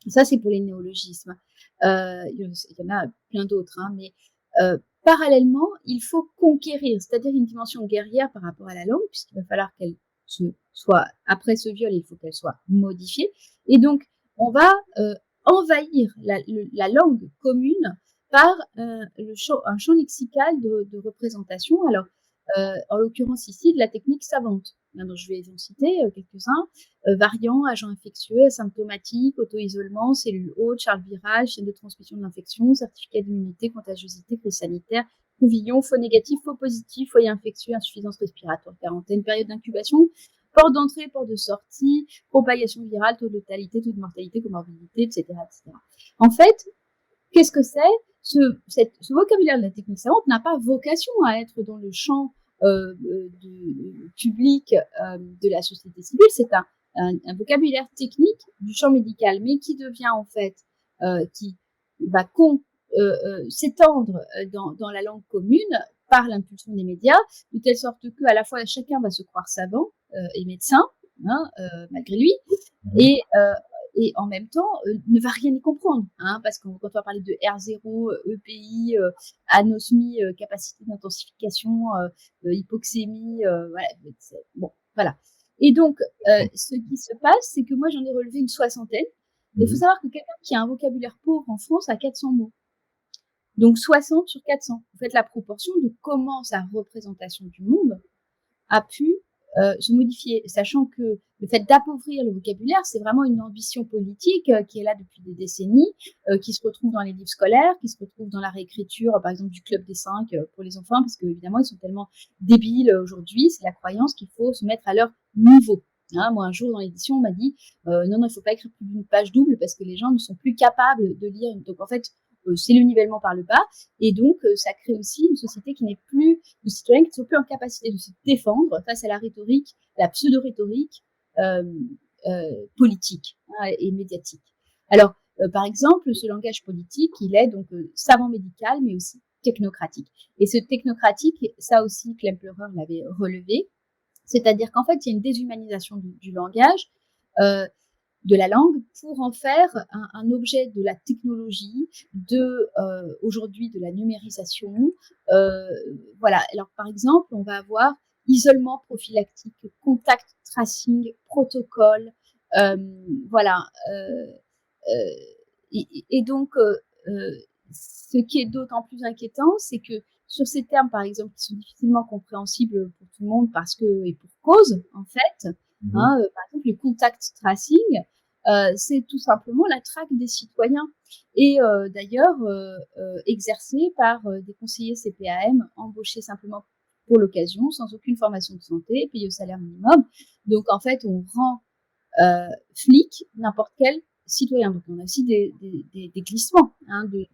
Ça, c'est pour les néologismes. Il y en a plein d'autres, hein, mais parallèlement, il faut conquérir, c'est-à-dire une dimension guerrière par rapport à la langue, puisqu'il va falloir qu'elle soit, après ce viol, il faut qu'elle soit modifiée. Et donc, on va envahir la langue commune par un champ lexical de représentation. Alors, en l'occurrence ici, de la technique savante. Donc, je vais en citer quelques-uns. Variants, agents infectieux, asymptomatiques, auto-isolement, cellules hautes, charge virale, chaîne de transmission de l'infection, certificat d'immunité, contagiosité, crise sanitaire, couvillon, faux négatif, faux positif, foyer infectieux, insuffisance respiratoire, quarantaine, période d'incubation, port d'entrée, port de sortie, propagation virale, taux de létalité, taux de mortalité, comorbidité, etc., etc. En fait, qu'est-ce que c'est ? Ce vocabulaire de la technique savante n'a pas vocation à être dans le champ du public de la société civile. C'est un vocabulaire technique du champ médical, mais qui devient en fait, qui va s'étendre dans la langue commune par l'impulsion des médias, de telle sorte que à la fois chacun va se croire savant et médecin, hein, malgré lui, et en même temps ne va rien y comprendre, hein, parce que quand on va parler de R0, EPI, anosmie, capacité d'intensification, hypoxémie, voilà, bon, voilà. Et donc, ce qui se passe, c'est que moi, j'en ai relevé une soixantaine. Il faut savoir que quelqu'un qui a un vocabulaire pauvre en France a 400 mots. Donc 60 sur 400. Vous faites la proportion de comment sa représentation du monde a pu se modifier, sachant que le fait d'appauvrir le vocabulaire, c'est vraiment une ambition politique qui est là depuis des décennies, qui se retrouve dans les livres scolaires, qui se retrouve dans la réécriture, par exemple, du Club des 5 pour les enfants, parce qu'évidemment, ils sont tellement débiles aujourd'hui, c'est la croyance qu'il faut se mettre à leur niveau. Hein, moi, un jour, dans l'édition, on m'a dit non, il ne faut pas écrire plus d'une page double parce que les gens ne sont plus capables de lire. Donc, en fait, c'est le nivellement par le bas. Et donc, ça crée aussi une société qui n'est plus de citoyens qui ne sont plus en capacité de se défendre face à la rhétorique, la pseudo-rhétorique politique et médiatique. Alors, par exemple, ce langage politique, il est donc savant médical, mais aussi technocratique. Et ce technocratique, ça aussi, Klemperer l'avait relevé, c'est-à-dire qu'en fait, il y a une déshumanisation du langage, de la langue, pour en faire un objet de la technologie, aujourd'hui de la numérisation. Voilà. Alors, par exemple, on va avoir isolement prophylactique, contact tracing, protocole, voilà. Et donc, ce qui est d'autant plus inquiétant, c'est que sur ces termes, par exemple, qui sont difficilement compréhensibles pour tout le monde parce que, et pour cause, en fait, par exemple, le contact tracing, c'est tout simplement la traque des citoyens et d'ailleurs exercée par des conseillers CPAM embauchés simplement pour l'occasion, sans aucune formation de santé, payés au salaire minimum. Donc en fait, on rend flic n'importe quel citoyen. Donc on a aussi des glissements. Donc,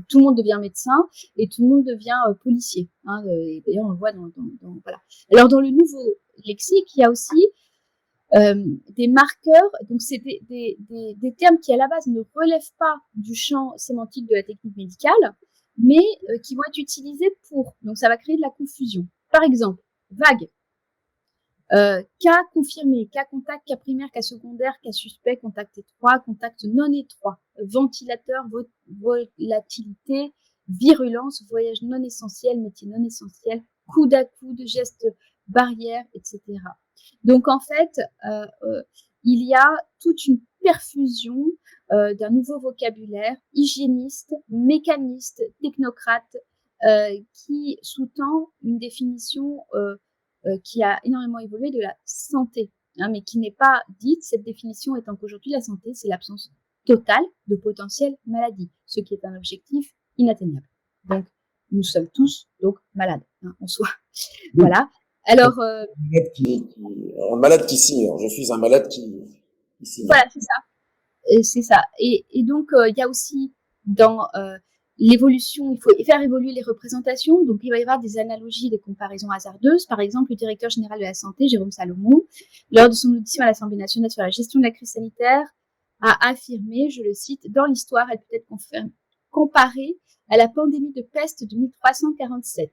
tout le monde devient médecin et tout le monde devient policier. Et d'ailleurs, on le voit dans voilà. Alors dans le nouveau lexique, il y a aussi des marqueurs, donc c'est des termes qui à la base ne relèvent pas du champ sémantique de la technique médicale, mais qui vont être utilisés pour. Donc ça va créer de la confusion. Par exemple, vague. Cas confirmé, cas contact, cas primaire, cas secondaire, cas suspect, contact étroit, contact non étroit, ventilateur, volatilité, virulence, voyage non essentiel, métier non essentiel, coude à coude, geste barrière, etc. Donc en fait, il y a toute une perfusion d'un nouveau vocabulaire hygiéniste, mécaniste, technocrate, qui sous-tend une définition qui a énormément évolué de la santé, mais qui n'est pas dite, cette définition étant qu'aujourd'hui la santé, c'est l'absence totale de potentiel maladie, ce qui est un objectif inatteignable. Donc, nous sommes tous donc malades en soi. Oui. Voilà. Alors, un malade qui signe. Je suis un malade qui signe. Voilà, c'est ça. C'est ça. Et donc, il y a aussi dans l'évolution, il faut faire évoluer les représentations. Donc, il va y avoir des analogies, des comparaisons hasardeuses. Par exemple, le directeur général de la santé, Jérôme Salomon, lors de son audition à l'Assemblée nationale sur la gestion de la crise sanitaire, a affirmé, je le cite, « Dans l'histoire, elle peut être comparée à la pandémie de peste de 1347 ».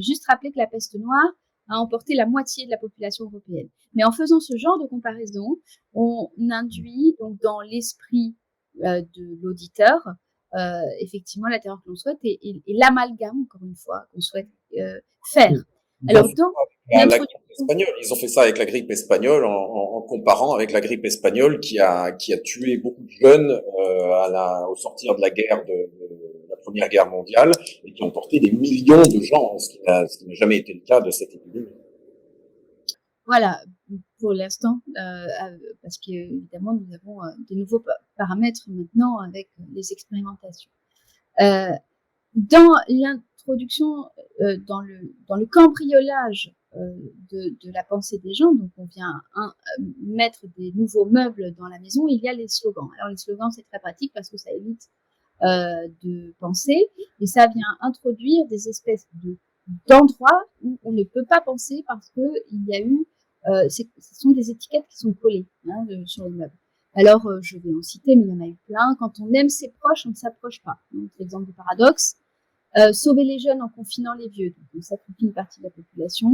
Juste rappeler que la peste noire a emporté la moitié de la population européenne. Mais en faisant ce genre de comparaison, on induit donc dans l'esprit de l'auditeur effectivement la terreur que l'on souhaite et l'amalgame, encore une fois, qu'on souhaite faire. Alors, dans la grippe espagnole, ils ont fait ça avec la grippe espagnole en comparant avec la grippe espagnole qui a tué beaucoup de jeunes au sortir de la guerre de la Première Guerre mondiale et qui ont porté des millions de gens, ce qui n'a jamais été le cas de cette épidémie. Voilà, pour l'instant, parce qu'évidemment, nous avons de nouveaux paramètres maintenant avec les expérimentations. Dans l'introduction, dans le cambriolage de la pensée des gens, donc on vient mettre des nouveaux meubles dans la maison, il y a les slogans. Alors les slogans, c'est très pratique parce que ça évite de penser et ça vient introduire des espèces d'endroits où on ne peut pas penser parce que il y a eu ce sont des étiquettes qui sont collées sur les meubles. Alors, je vais en citer, mais il y en a eu plein. Quand on aime ses proches, on ne s'approche pas. Donc, l'exemple du paradoxe. Sauver les jeunes en confinant les vieux. Donc, on sacrifie une partie de la population.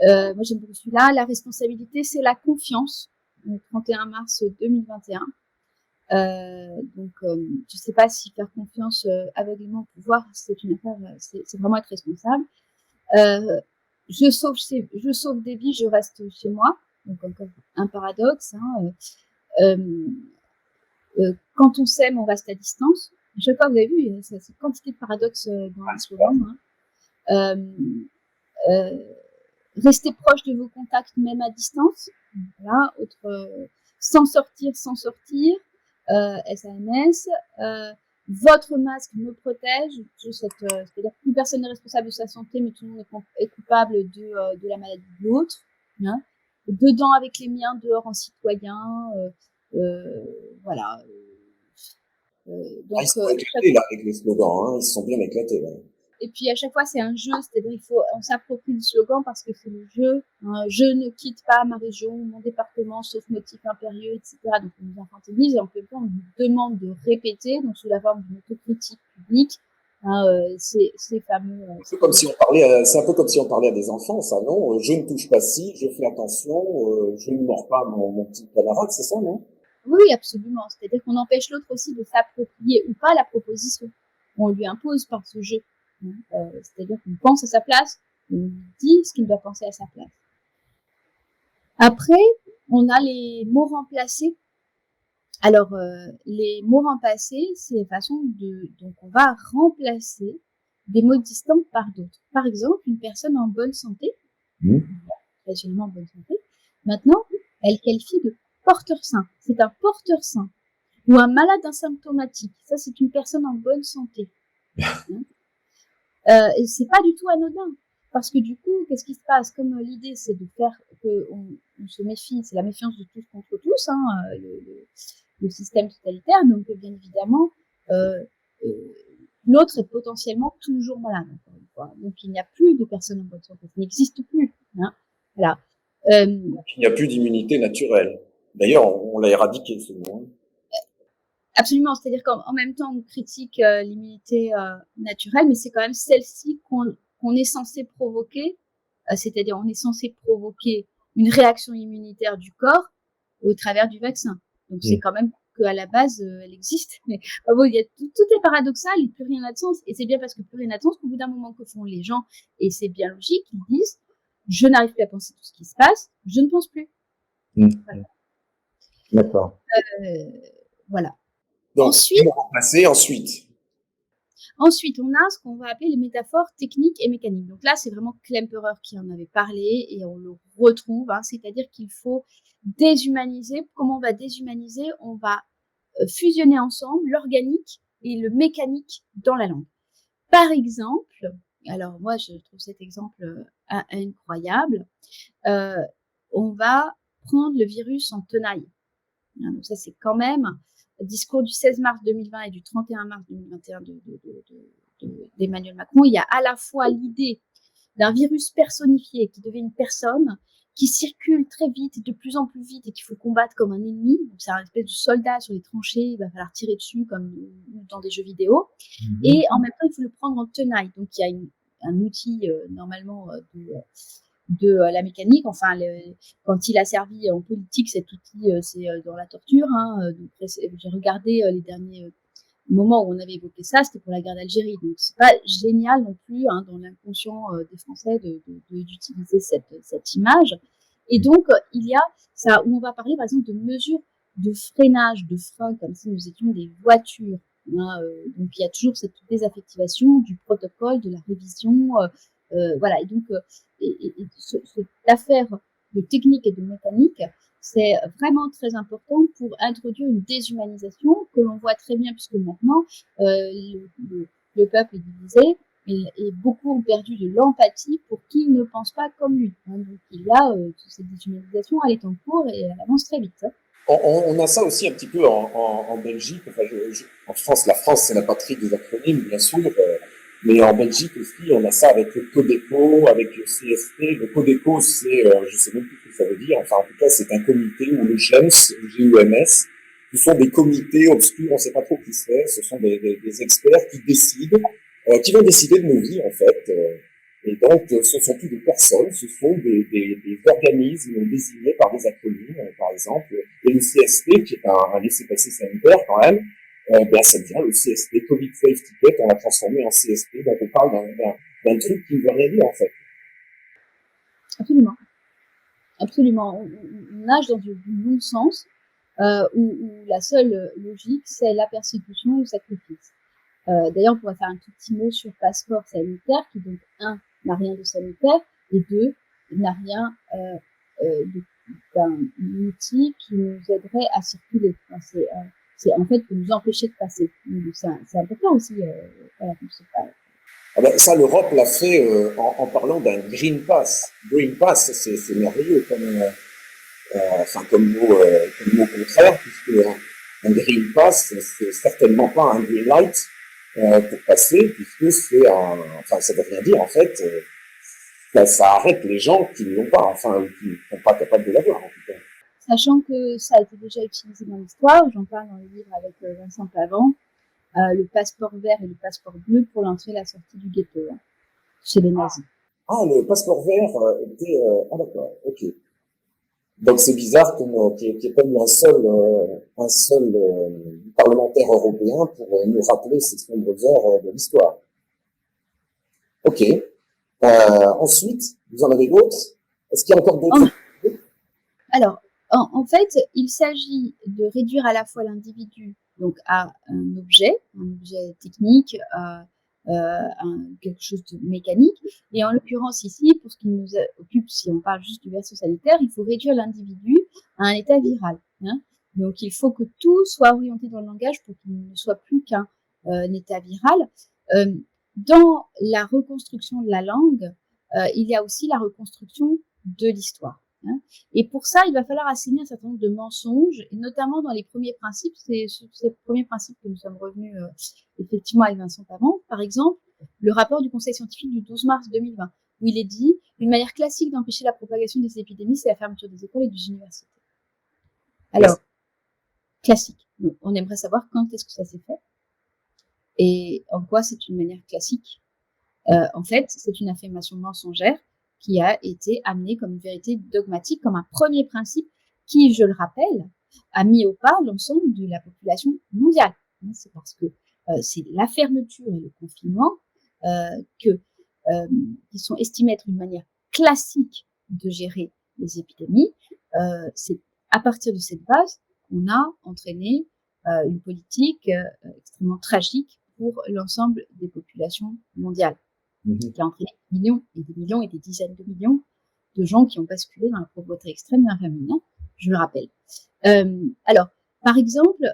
Moi, j'aime beaucoup celui-là. La responsabilité, c'est la confiance. Le 31 mars 2021. Donc, je ne sais pas si faire confiance aveuglément au pouvoir, c'est une affaire, c'est vraiment être responsable. Je sauve des vies, je reste chez moi. donc encore un paradoxe. Quand on s'aime, on reste à distance. À chaque fois, vous avez vu, il y a cette quantité de paradoxes dans le slogan. Rester proche de vos contacts, même à distance. Voilà, sans sortir, SAMS. Votre masque me protège. C'est-à-dire que plus personne n'est responsable de sa santé, mais tout le monde est coupable de la maladie de l'autre. Hein. Dedans avec les miens, dehors en citoyen. Voilà. Donc, ils sont éclatés là avec les slogans, ils se sont bien éclatés. Ouais. Et puis à chaque fois c'est un jeu, c'est-à-dire on s'approprie le slogan parce que c'est le jeu. Je ne quitte pas ma région, mon département, sauf motif impérieux, etc. Donc on nous infantilise et en même temps on nous demande de répéter, donc sous la forme d'une autocritique publique, ces fameux. C'est comme si on parlait, c'est un peu comme si on parlait à des enfants, ça, non? Je ne touche pas ci, je fais attention, je ne mords pas mon petit camarade, c'est ça, non? Oui, absolument. C'est-à-dire qu'on empêche l'autre aussi de s'approprier ou pas la proposition. On lui impose par ce jeu. C'est-à-dire qu'on pense à sa place, on lui dit ce qu'il doit penser à sa place. Après, on a les mots remplacés. Alors, les mots remplacés, c'est une façon donc on va remplacer des mots existants par d'autres. Par exemple, une personne en bonne santé, régionellement en bonne santé, maintenant, elle qualifie de porteur sain. C'est un porteur sain. Ou un malade asymptomatique. Ça, c'est une personne en bonne santé. Et c'est pas du tout anodin. Parce que du coup, qu'est-ce qui se passe? Comme l'idée, c'est de faire qu'on se méfie, c'est la méfiance de tous contre tous, le système totalitaire. Donc, bien évidemment, l'autre est potentiellement toujours malade, encore une fois. Donc, il n'y a plus de personnes en bonne santé. Ça n'existe plus. Voilà. Il n'y a plus d'immunité naturelle. D'ailleurs, on l'a éradiqué, ce mot. Absolument, c'est-à-dire qu'en même temps, on critique l'immunité naturelle, mais c'est quand même celle-ci qu'on est censé provoquer, c'est-à-dire on est censé provoquer une réaction immunitaire du corps au travers du vaccin. Donc c'est quand même qu'à la base, elle existe. Mais bon, il y a tout est paradoxal et plus rien n'a de sens. Et c'est bien parce que plus rien n'a de sens qu'au bout d'un moment, que font les gens, et c'est bien logique, ils disent, je n'arrive plus à penser tout ce qui se passe, je ne pense plus. Voilà. D'accord. Voilà. Donc, ensuite, on a ce qu'on va appeler les métaphores techniques et mécaniques. Donc là, c'est vraiment Klemperer qui en avait parlé et on le retrouve. C'est-à-dire qu'il faut déshumaniser. Comment on va déshumaniser? On va fusionner ensemble l'organique et le mécanique dans la langue. Par exemple, alors moi, je trouve cet exemple incroyable. On va prendre le virus en tenaille. Donc ça, c'est quand même discours du 16 mars 2020 et du 31 mars 2021 d'Emmanuel Macron. Il y a à la fois l'idée d'un virus personnifié qui devient une personne qui circule très vite et de plus en plus vite et qu'il faut combattre comme un ennemi. Donc c'est un espèce de soldat sur les tranchées, il va falloir tirer dessus comme dans des jeux vidéo. Et en même temps, il faut le prendre en tenaille. Donc il y a un outil normalement de la mécanique. Enfin, quand il a servi en politique, cet outil, c'est dans la torture. Donc, j'ai regardé les derniers moments où on avait évoqué ça, c'était pour la guerre d'Algérie. Donc, c'est pas génial non plus dans l'inconscient des Français d'utiliser cette image. Et donc, il y a ça où on va parler, par exemple, de mesures de freinage, de frein, comme si nous étions des voitures. Donc, il y a toujours cette désaffectivation du protocole, de la révision. Voilà. Et donc, cette affaire de technique et de mécanique, c'est vraiment très important pour introduire une déshumanisation que l'on voit très bien puisque maintenant le peuple est divisé et beaucoup ont perdu de l'empathie pour qui ne pense pas comme lui. Donc il y a cette déshumanisation, elle est en cours et elle avance très vite. On a ça aussi un petit peu en Belgique. Enfin, en France, la France, c'est la patrie des acronymes, bien sûr. Mais en Belgique aussi, on a ça avec le Codeco, avec le CST. Le Codeco, c'est, je sais même plus ce que ça veut dire. Enfin, en tout cas, c'est un comité où le GEMS, le GEMS, ce sont des comités obscurs, on ne sait pas trop qui c'est. Ce sont des experts qui décident, qui vont décider de nos vies, en fait. Et donc, ce ne sont plus des personnes, ce sont des organismes désignés par des acronymes, par exemple. Et le CST, qui est un laissez-passer sanitaire quand même, ça devient le CST, Covid Safe Ticket, on l'a transformé en CST, donc on parle d'un truc qui ne veut rien dire en fait. Absolument. Absolument. On nage dans du non-sens où la seule logique, c'est la persécution ou le sacrifice. D'ailleurs, on pourrait faire un tout petit mot sur passeport sanitaire, qui donc, un, n'a rien de sanitaire, et deux, n'a rien d'un outil qui nous aiderait à circuler. Enfin, c'est en fait pour nous empêcher de passer. C'est important aussi. Voilà, Ah ben, ça, l'Europe l'a fait en parlant d'un Green Pass. Green Pass, c'est merveilleux comme mot contraire, puisque un Green Pass, c'est certainement pas un Green Light pour passer, puisque ça veut rien dire en fait. Ça arrête les gens qui ne l'ont pas, enfin, ou qui ne sont pas capables de l'avoir en tout cas. Sachant que ça a été déjà utilisé dans l'histoire, j'en parle dans le livre avec Vincent Pavant, le passeport vert et le passeport bleu pour l'entrée et la sortie du ghetto, chez les nazis. Ah, le passeport vert était... ah d'accord, ok. Donc c'est bizarre qu'il y ait pas eu un seul parlementaire européen pour nous rappeler ces sombres heures de l'histoire. Ok. Ensuite, vous en avez d'autres? Est-ce qu'il y a encore d'autres? Alors, en fait, il s'agit de réduire à la fois l'individu donc à un objet technique, quelque chose de mécanique. Et en l'occurrence ici, pour ce qui nous occupe, si on parle juste du verso sanitaire, il faut réduire l'individu à un état viral. Hein. Donc, il faut que tout soit orienté dans le langage pour qu'il ne soit plus qu'un état viral. Dans la reconstruction de la langue, il y a aussi la reconstruction de l'histoire. Hein. Et pour ça, il va falloir assigner un certain nombre de mensonges, et notamment dans les premiers principes. C'est sur ces premiers principes que nous sommes revenus effectivement avec Vincent Pavant. Par exemple, le rapport du Conseil scientifique du 12 mars 2020, où il est dit « Une manière classique d'empêcher la propagation des épidémies, c'est la fermeture des écoles et des universités. » Alors, classique. Donc, on aimerait savoir quand est-ce que ça s'est fait et en quoi c'est une manière classique. En fait, c'est une affirmation mensongère qui a été amenée comme une vérité dogmatique, comme un premier principe qui, je le rappelle, a mis au pas l'ensemble de la population mondiale. C'est parce que c'est la fermeture et le confinement qui sont estimés être une manière classique de gérer les épidémies. C'est à partir de cette base qu'on a entraîné une politique extrêmement tragique pour l'ensemble des populations mondiales, qui a entraîné des millions et des dizaines de millions de gens qui ont basculé dans la pauvreté extrême et l'infamie, je le rappelle. Alors, par exemple,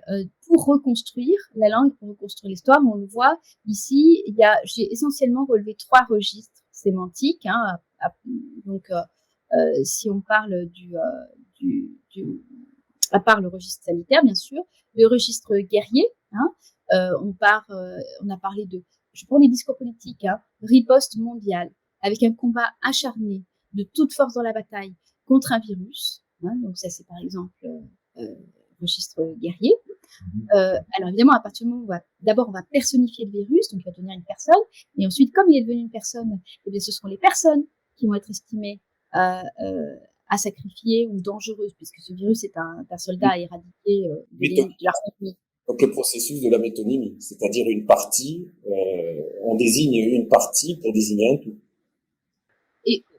pour reconstruire la langue, pour reconstruire l'histoire, on le voit ici, j'ai essentiellement relevé 3 registres sémantiques. Donc, si on parle à part le registre sanitaire, bien sûr, le registre guerrier, on a parlé de, je prends les discours politiques, riposte mondiale, avec un combat acharné de toute force dans la bataille contre un virus. Donc ça, c'est par exemple registre guerrier. Alors évidemment, à partir du moment où on va personnifier le virus, donc il va devenir une personne, et ensuite, comme il est devenu une personne, eh bien, ce seront les personnes qui vont être estimées à sacrifier ou dangereuses, puisque ce virus est un soldat à éradiquer de l'armée. Donc le processus de la métonymie, c'est-à-dire une partie, on désigne une partie pour désigner un tout.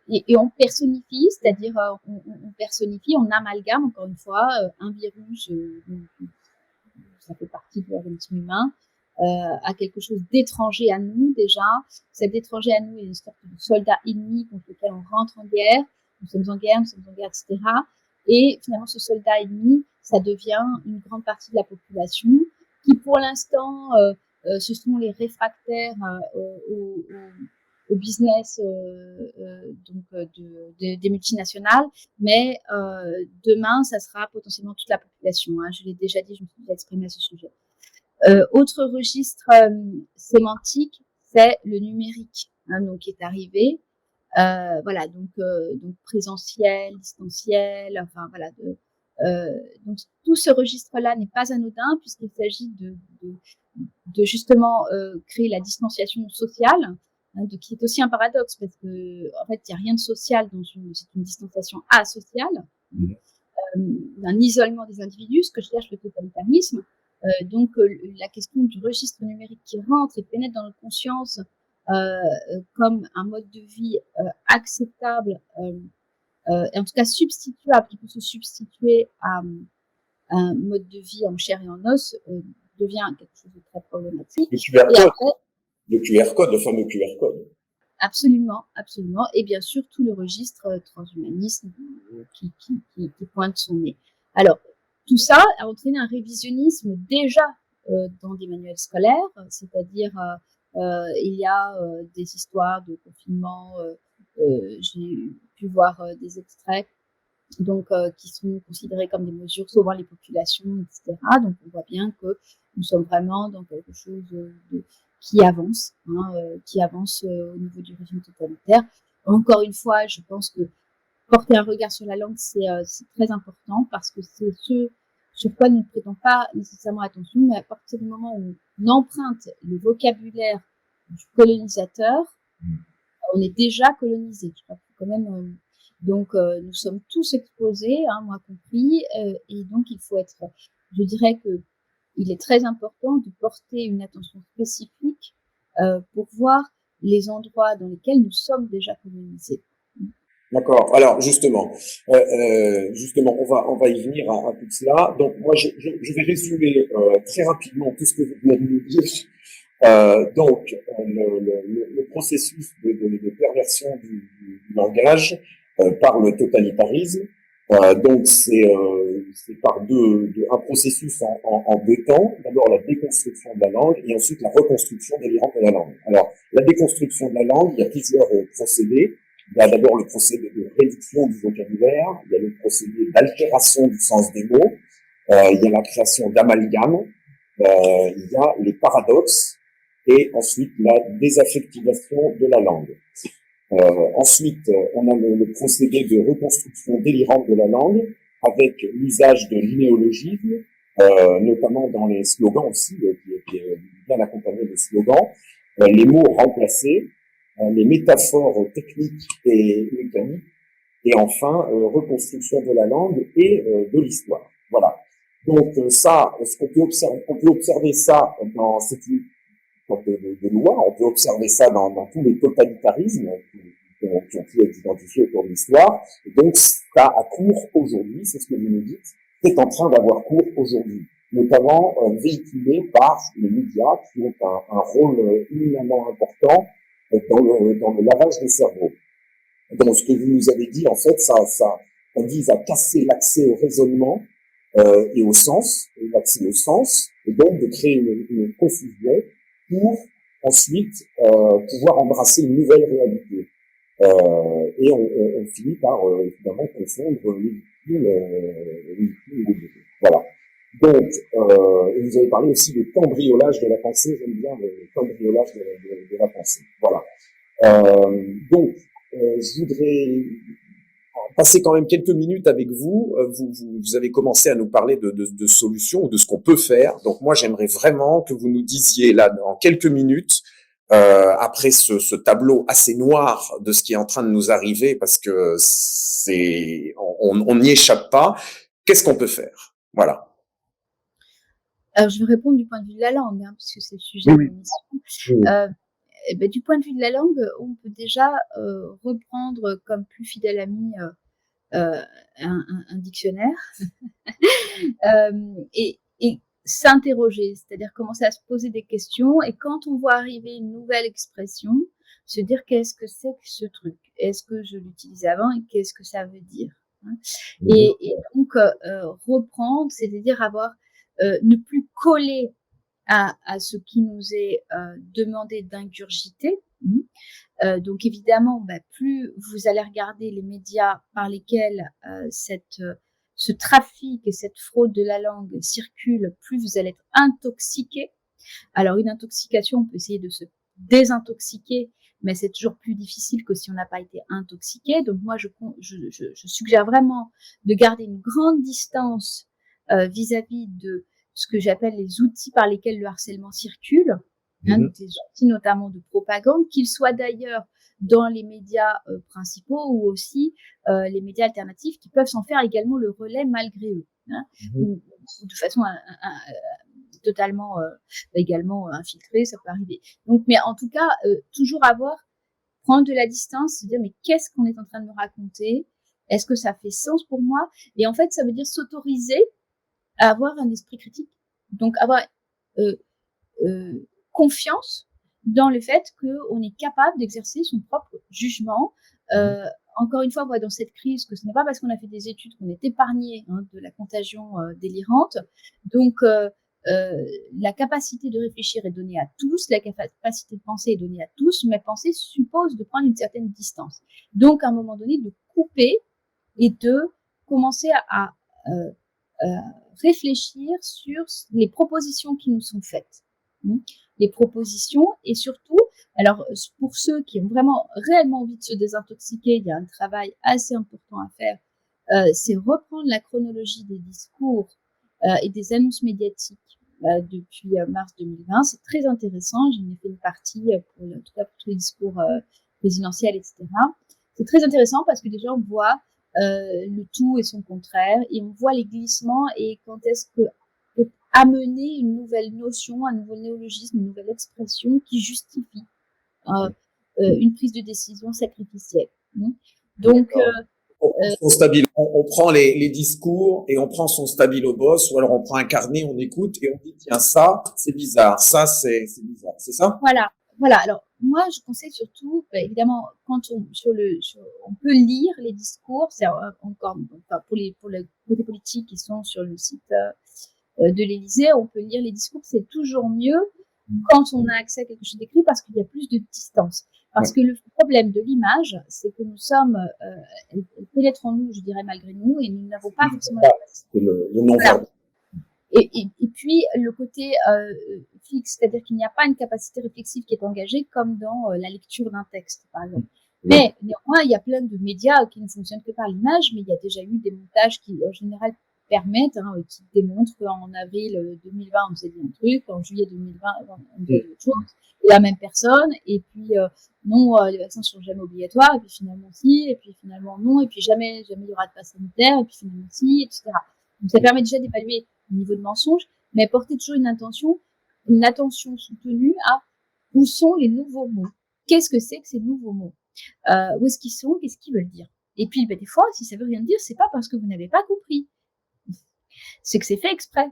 Et on personnifie, c'est-à-dire on personnifie, on amalgame, encore une fois, un virus, ça fait partie de l'organisme humain, à quelque chose d'étranger à nous déjà. Cet étranger à nous est une sorte de soldat ennemi contre lequel on rentre en guerre. Nous sommes en guerre, etc. Et finalement, ce soldat ennemi, ça devient une grande partie de la population qui, pour l'instant, ce sont les réfractaires au business des multinationales, mais demain, ça sera potentiellement toute la population. Je l'ai déjà dit, je me suis déjà exprimée à ce sujet. Autre registre sémantique, c'est le numérique, donc qui est arrivé. Voilà, donc présentiel, distanciel, enfin voilà. Donc tout ce registre-là n'est pas anodin puisqu'il s'agit de justement créer la distanciation sociale, qui est aussi un paradoxe parce que en fait il n'y a rien de social c'est une distanciation asociale, un isolement des individus, ce que je cherche le totalitarisme. Donc la question du registre numérique qui rentre et pénètre dans notre conscience comme un mode de vie acceptable et en tout cas substituable, qui peut se substituer à un mode de vie en chair et en os, devient quelque chose de très problématique. Le QR Et code, après, le fameux QR code. absolument, absolument. Et bien sûr, tout le registre transhumanisme qui pointe son nez. Alors, tout ça a entraîné un révisionnisme déjà dans des manuels scolaires, c'est-à-dire il y a des histoires de confinement, j'ai pu voir des extraits donc qui sont considérés comme des mesures sauvant les populations, etc. Donc on voit bien que nous sommes vraiment dans quelque chose qui avance, au niveau du régime totalitaire. Encore une fois, je pense que porter un regard sur la langue, c'est très important parce que c'est ce sur quoi nous ne prêtons pas nécessairement attention, mais à partir du moment où on emprunte le vocabulaire du colonisateur, on est déjà colonisé. Je crois que quand même, donc nous sommes tous exposés, hein, moi compris, et donc il faut être, je dirais que il est très important de porter une attention spécifique pour voir les endroits dans lesquels nous sommes déjà colonisés. D'accord. Alors justement, on va y venir à tout cela. Donc moi, je vais résumer très rapidement tout ce que vous venez de nous dire. Le processus de perversion du langage par le totalitarisme. Donc c'est par un processus en deux temps. D'abord la déconstruction de la langue et ensuite la reconstruction délirante de la langue. Alors la déconstruction de la langue, il y a plusieurs procédés. Il y a d'abord le procédé de réduction du vocabulaire, il y a le procédé d'altération du sens des mots, il y a la création d'amalgames, il y a les paradoxes et ensuite la désaffectivation de la langue. Ensuite, on a le procédé de reconstruction délirante de la langue avec l'usage de l'idéologisme, notamment dans les slogans aussi, qui est bien accompagné de slogans, les mots remplacés, les métaphores techniques et mécaniques, et enfin, reconstruction de la langue et de l'histoire. Voilà. Donc ça, ce qu'on peut observer, on peut observer ça dans cette sorte de loi, on peut observer ça dans tous les totalitarismes qui ont pu être identifiés au cours de l'histoire. Donc ça a cours aujourd'hui, c'est ce que vous nous dites, c'est en train d'avoir cours aujourd'hui, notamment véhiculé par les médias qui ont un rôle éminemment important dans le lavage des cerveaux. Donc, ce que vous nous avez dit, en fait, on vise à casser l'accès au raisonnement et au sens, l'accès au sens, et donc de créer une confusion pour ensuite pouvoir embrasser une nouvelle réalité. Et on finit par évidemment confondre les victimes et les guerriers. Voilà. Donc, et vous avez parlé aussi du cambriolage de la pensée. J'aime bien le cambriolage de la pensée. Voilà. Donc, je voudrais passer quand même quelques minutes avec vous. Vous avez commencé à nous parler de solutions, de ce qu'on peut faire. Donc moi, j'aimerais vraiment que vous nous disiez là, en quelques minutes, après ce tableau assez noir de ce qui est en train de nous arriver, parce que on n'y échappe pas. Qu'est-ce qu'on peut faire? Voilà. Alors, je vais répondre du point de vue de la langue, hein, puisque c'est le sujet de l'émission. Du point de vue de la langue, on peut déjà reprendre comme plus fidèle ami un dictionnaire et s'interroger, c'est-à-dire commencer à se poser des questions et quand on voit arriver une nouvelle expression, se dire qu'est-ce que c'est que ce truc? Est-ce que je l'utilisais avant et qu'est-ce que ça veut dire? Hein? Et donc reprendre, c'est-à-dire ne plus coller à ce qui nous est demandé d'ingurgiter. Donc évidemment, plus vous allez regarder les médias par lesquels ce trafic et cette fraude de la langue circule, plus vous allez être intoxiqué. Alors une intoxication, on peut essayer de se désintoxiquer, mais c'est toujours plus difficile que si on n'a pas été intoxiqué. Donc moi, je suggère vraiment de garder une grande distance vis-à-vis de ce que j'appelle les outils par lesquels le harcèlement circule, des outils notamment de propagande, qu'ils soient d'ailleurs dans les médias principaux ou aussi les médias alternatifs qui peuvent s'en faire également le relais malgré eux, ou de façon totalement également infiltrée, ça peut arriver. Donc, mais en tout cas, toujours prendre de la distance, se dire mais qu'est-ce qu'on est en train de me raconter Est-ce que ça fait sens pour moi? Et en fait, ça veut dire s'autoriser à avoir un esprit critique. Donc, avoir confiance dans le fait qu'on est capable d'exercer son propre jugement. Encore une fois, on voit dans cette crise que ce n'est pas parce qu'on a fait des études qu'on est épargné de la contagion délirante. Donc, la capacité de réfléchir est donnée à tous, la capacité de penser est donnée à tous, mais penser suppose de prendre une certaine distance. Donc, à un moment donné, de couper et de commencer à réfléchir sur les propositions qui nous sont faites. Les propositions et surtout, alors pour ceux qui ont vraiment réellement envie de se désintoxiquer, il y a un travail assez important à faire, c'est reprendre la chronologie des discours et des annonces médiatiques depuis mars 2020. C'est très intéressant, j'en ai fait une partie pour, en tout cas pour tous les discours présidentiels, etc. C'est très intéressant parce que déjà on voit le tout et son contraire, et on voit les glissements et quand est-ce que est amener une nouvelle notion, un nouveau néologisme, une nouvelle expression qui justifie une prise de décision sacrificielle. Donc, on prend les discours et on prend son stabilo boss, ou alors on prend un carnet, on écoute et on dit tiens ça c'est bizarre, ça c'est bizarre, c'est ça? Voilà. Alors moi je conseille surtout, évidemment, quand on peut lire les discours, c'est encore enfin, pour les côté politique qui sont sur le site de l'Élysée, on peut lire les discours, c'est toujours mieux quand on a accès à quelque chose d'écrit parce qu'il y a plus de distance. Parce que le problème de l'image, c'est que nous sommes, elle pénètre en nous, je dirais, malgré nous, et nous n'avons pas forcément la capacité. Le non-verbal. Et puis le côté fixe, c'est-à-dire qu'il n'y a pas une capacité réflexive qui est engagée comme dans la lecture d'un texte, par exemple. Mais néanmoins, il y a plein de médias qui ne fonctionnent que par l'image, mais il y a déjà eu des montages qui, en général, permettent, qui démontrent qu'en avril 2020, on s'est dit un truc, en juillet 2020, on dit autre chose, et la même personne, et puis non, les vaccins sont jamais obligatoires, et puis finalement si, et puis finalement non, et puis jamais il y aura de passe sanitaire, et puis finalement si, etc. Donc ça permet déjà d'évaluer le niveau de mensonge, mais porter toujours une attention soutenue à où sont les nouveaux mots. Qu'est-ce que c'est que ces nouveaux mots? Où est-ce qu'ils sont? Qu'est-ce qu'ils veulent dire? Et puis, des fois, si ça veut rien dire, c'est pas parce que vous n'avez pas compris. C'est que c'est fait exprès.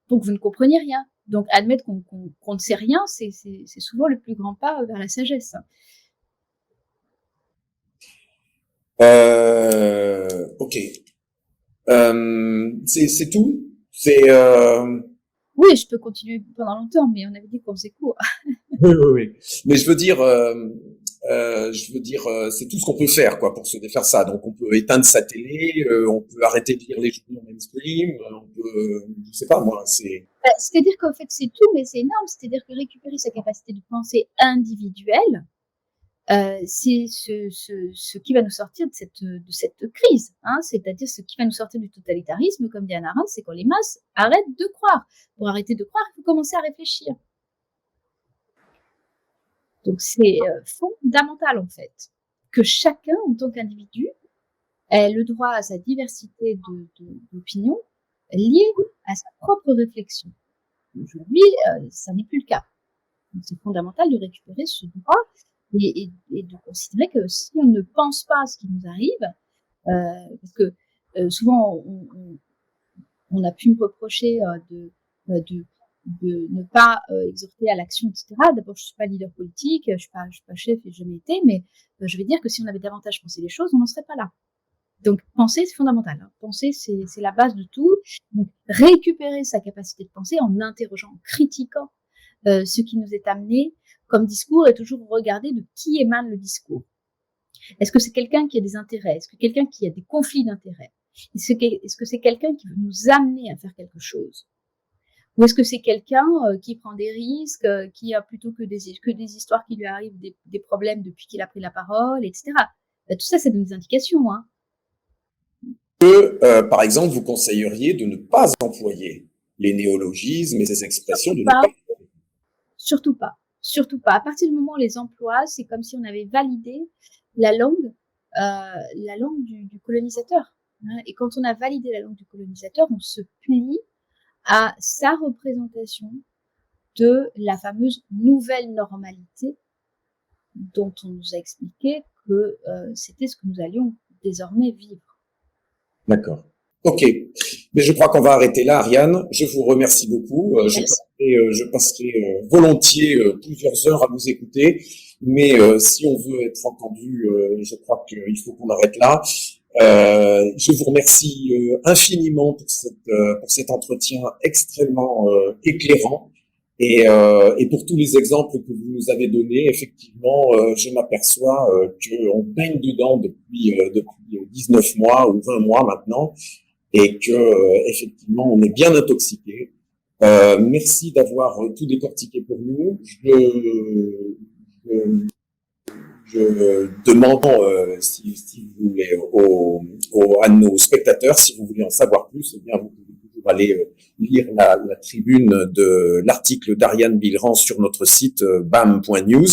Donc, vous ne comprenez rien. Donc, admettre qu'on ne sait rien, c'est souvent le plus grand pas vers la sagesse. Ok. C'est tout? Oui, je peux continuer pendant longtemps, mais on avait dit qu'on faisait court. Oui. Mais je veux dire, c'est tout ce qu'on peut faire, quoi, pour se défaire ça. Donc, on peut éteindre sa télé, on peut arrêter de lire les journaux mainstream, on peut, je sais pas, moi, c'est. C'est-à-dire qu'en fait, c'est tout, mais c'est énorme. C'est-à-dire que récupérer sa capacité de pensée individuelle, c'est ce qui va nous sortir de cette crise. C'est-à-dire ce qui va nous sortir du totalitarisme, comme dit Hannah Arendt, c'est quand les masses arrêtent de croire. Pour arrêter de croire, il faut commencer à réfléchir. Donc c'est fondamental en fait que chacun, en tant qu'individu, ait le droit à sa diversité d'opinions liée à sa propre réflexion. Aujourd'hui, ça n'est plus le cas. Donc c'est fondamental de récupérer ce droit et de considérer que si on ne pense pas à ce qui nous arrive, parce que souvent on a pu me reprocher de ne pas exhorter à l'action, etc. D'abord, je suis pas leader politique, je suis pas chef et je jamais été, mais je vais dire que si on avait davantage pensé les choses, on n'en serait pas là. Donc, penser, c'est fondamental. Penser, c'est la base de tout. Donc, récupérer sa capacité de penser en interrogeant, en critiquant ce qui nous est amené comme discours et toujours regarder de qui émane le discours. Est-ce que c'est quelqu'un qui a des intérêts? Est-ce que quelqu'un qui a des conflits d'intérêts? Est-ce que c'est quelqu'un qui veut nous amener à faire quelque chose? Ou est-ce que c'est quelqu'un qui prend des risques, qui a plutôt que des histoires qui lui arrivent, des problèmes depuis qu'il a pris la parole, etc. Tout ça, ça donne des indications. Par exemple, vous conseilleriez de ne pas employer les néologismes et ces expressions Surtout pas. Surtout pas. À partir du moment où on les emploie, c'est comme si on avait validé la langue du colonisateur. Et quand on a validé la langue du colonisateur, on se plie à sa représentation de la fameuse nouvelle normalité dont on nous a expliqué que c'était ce que nous allions désormais vivre. D'accord. Ok. Mais je crois qu'on va arrêter là, Ariane. Je vous remercie beaucoup. Je passerai volontiers plusieurs heures à vous écouter. Mais si on veut être entendu, je crois qu'il faut qu'on arrête là. Je vous remercie infiniment pour cet entretien extrêmement éclairant et pour tous les exemples que vous nous avez donnés. Effectivement, je m'aperçois qu'on baigne dedans depuis 19 mois ou 20 mois maintenant et que effectivement on est bien intoxiqué. Merci d'avoir tout décortiqué pour nous. Je demande, si vous voulez, à nos spectateurs, si vous voulez en savoir plus, eh bien, vous pouvez toujours aller lire la tribune de l'article d'Ariane Bilran sur notre site bam.news.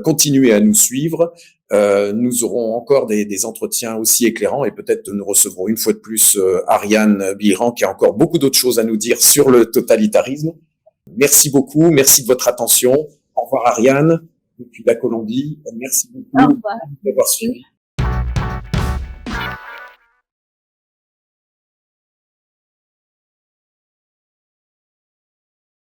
Continuez à nous suivre. Nous aurons encore des entretiens aussi éclairants et peut-être nous recevrons une fois de plus Ariane Bilran qui a encore beaucoup d'autres choses à nous dire sur le totalitarisme. Merci beaucoup, merci de votre attention. Au revoir Ariane. Depuis la Colombie. Merci beaucoup d'avoir suivi.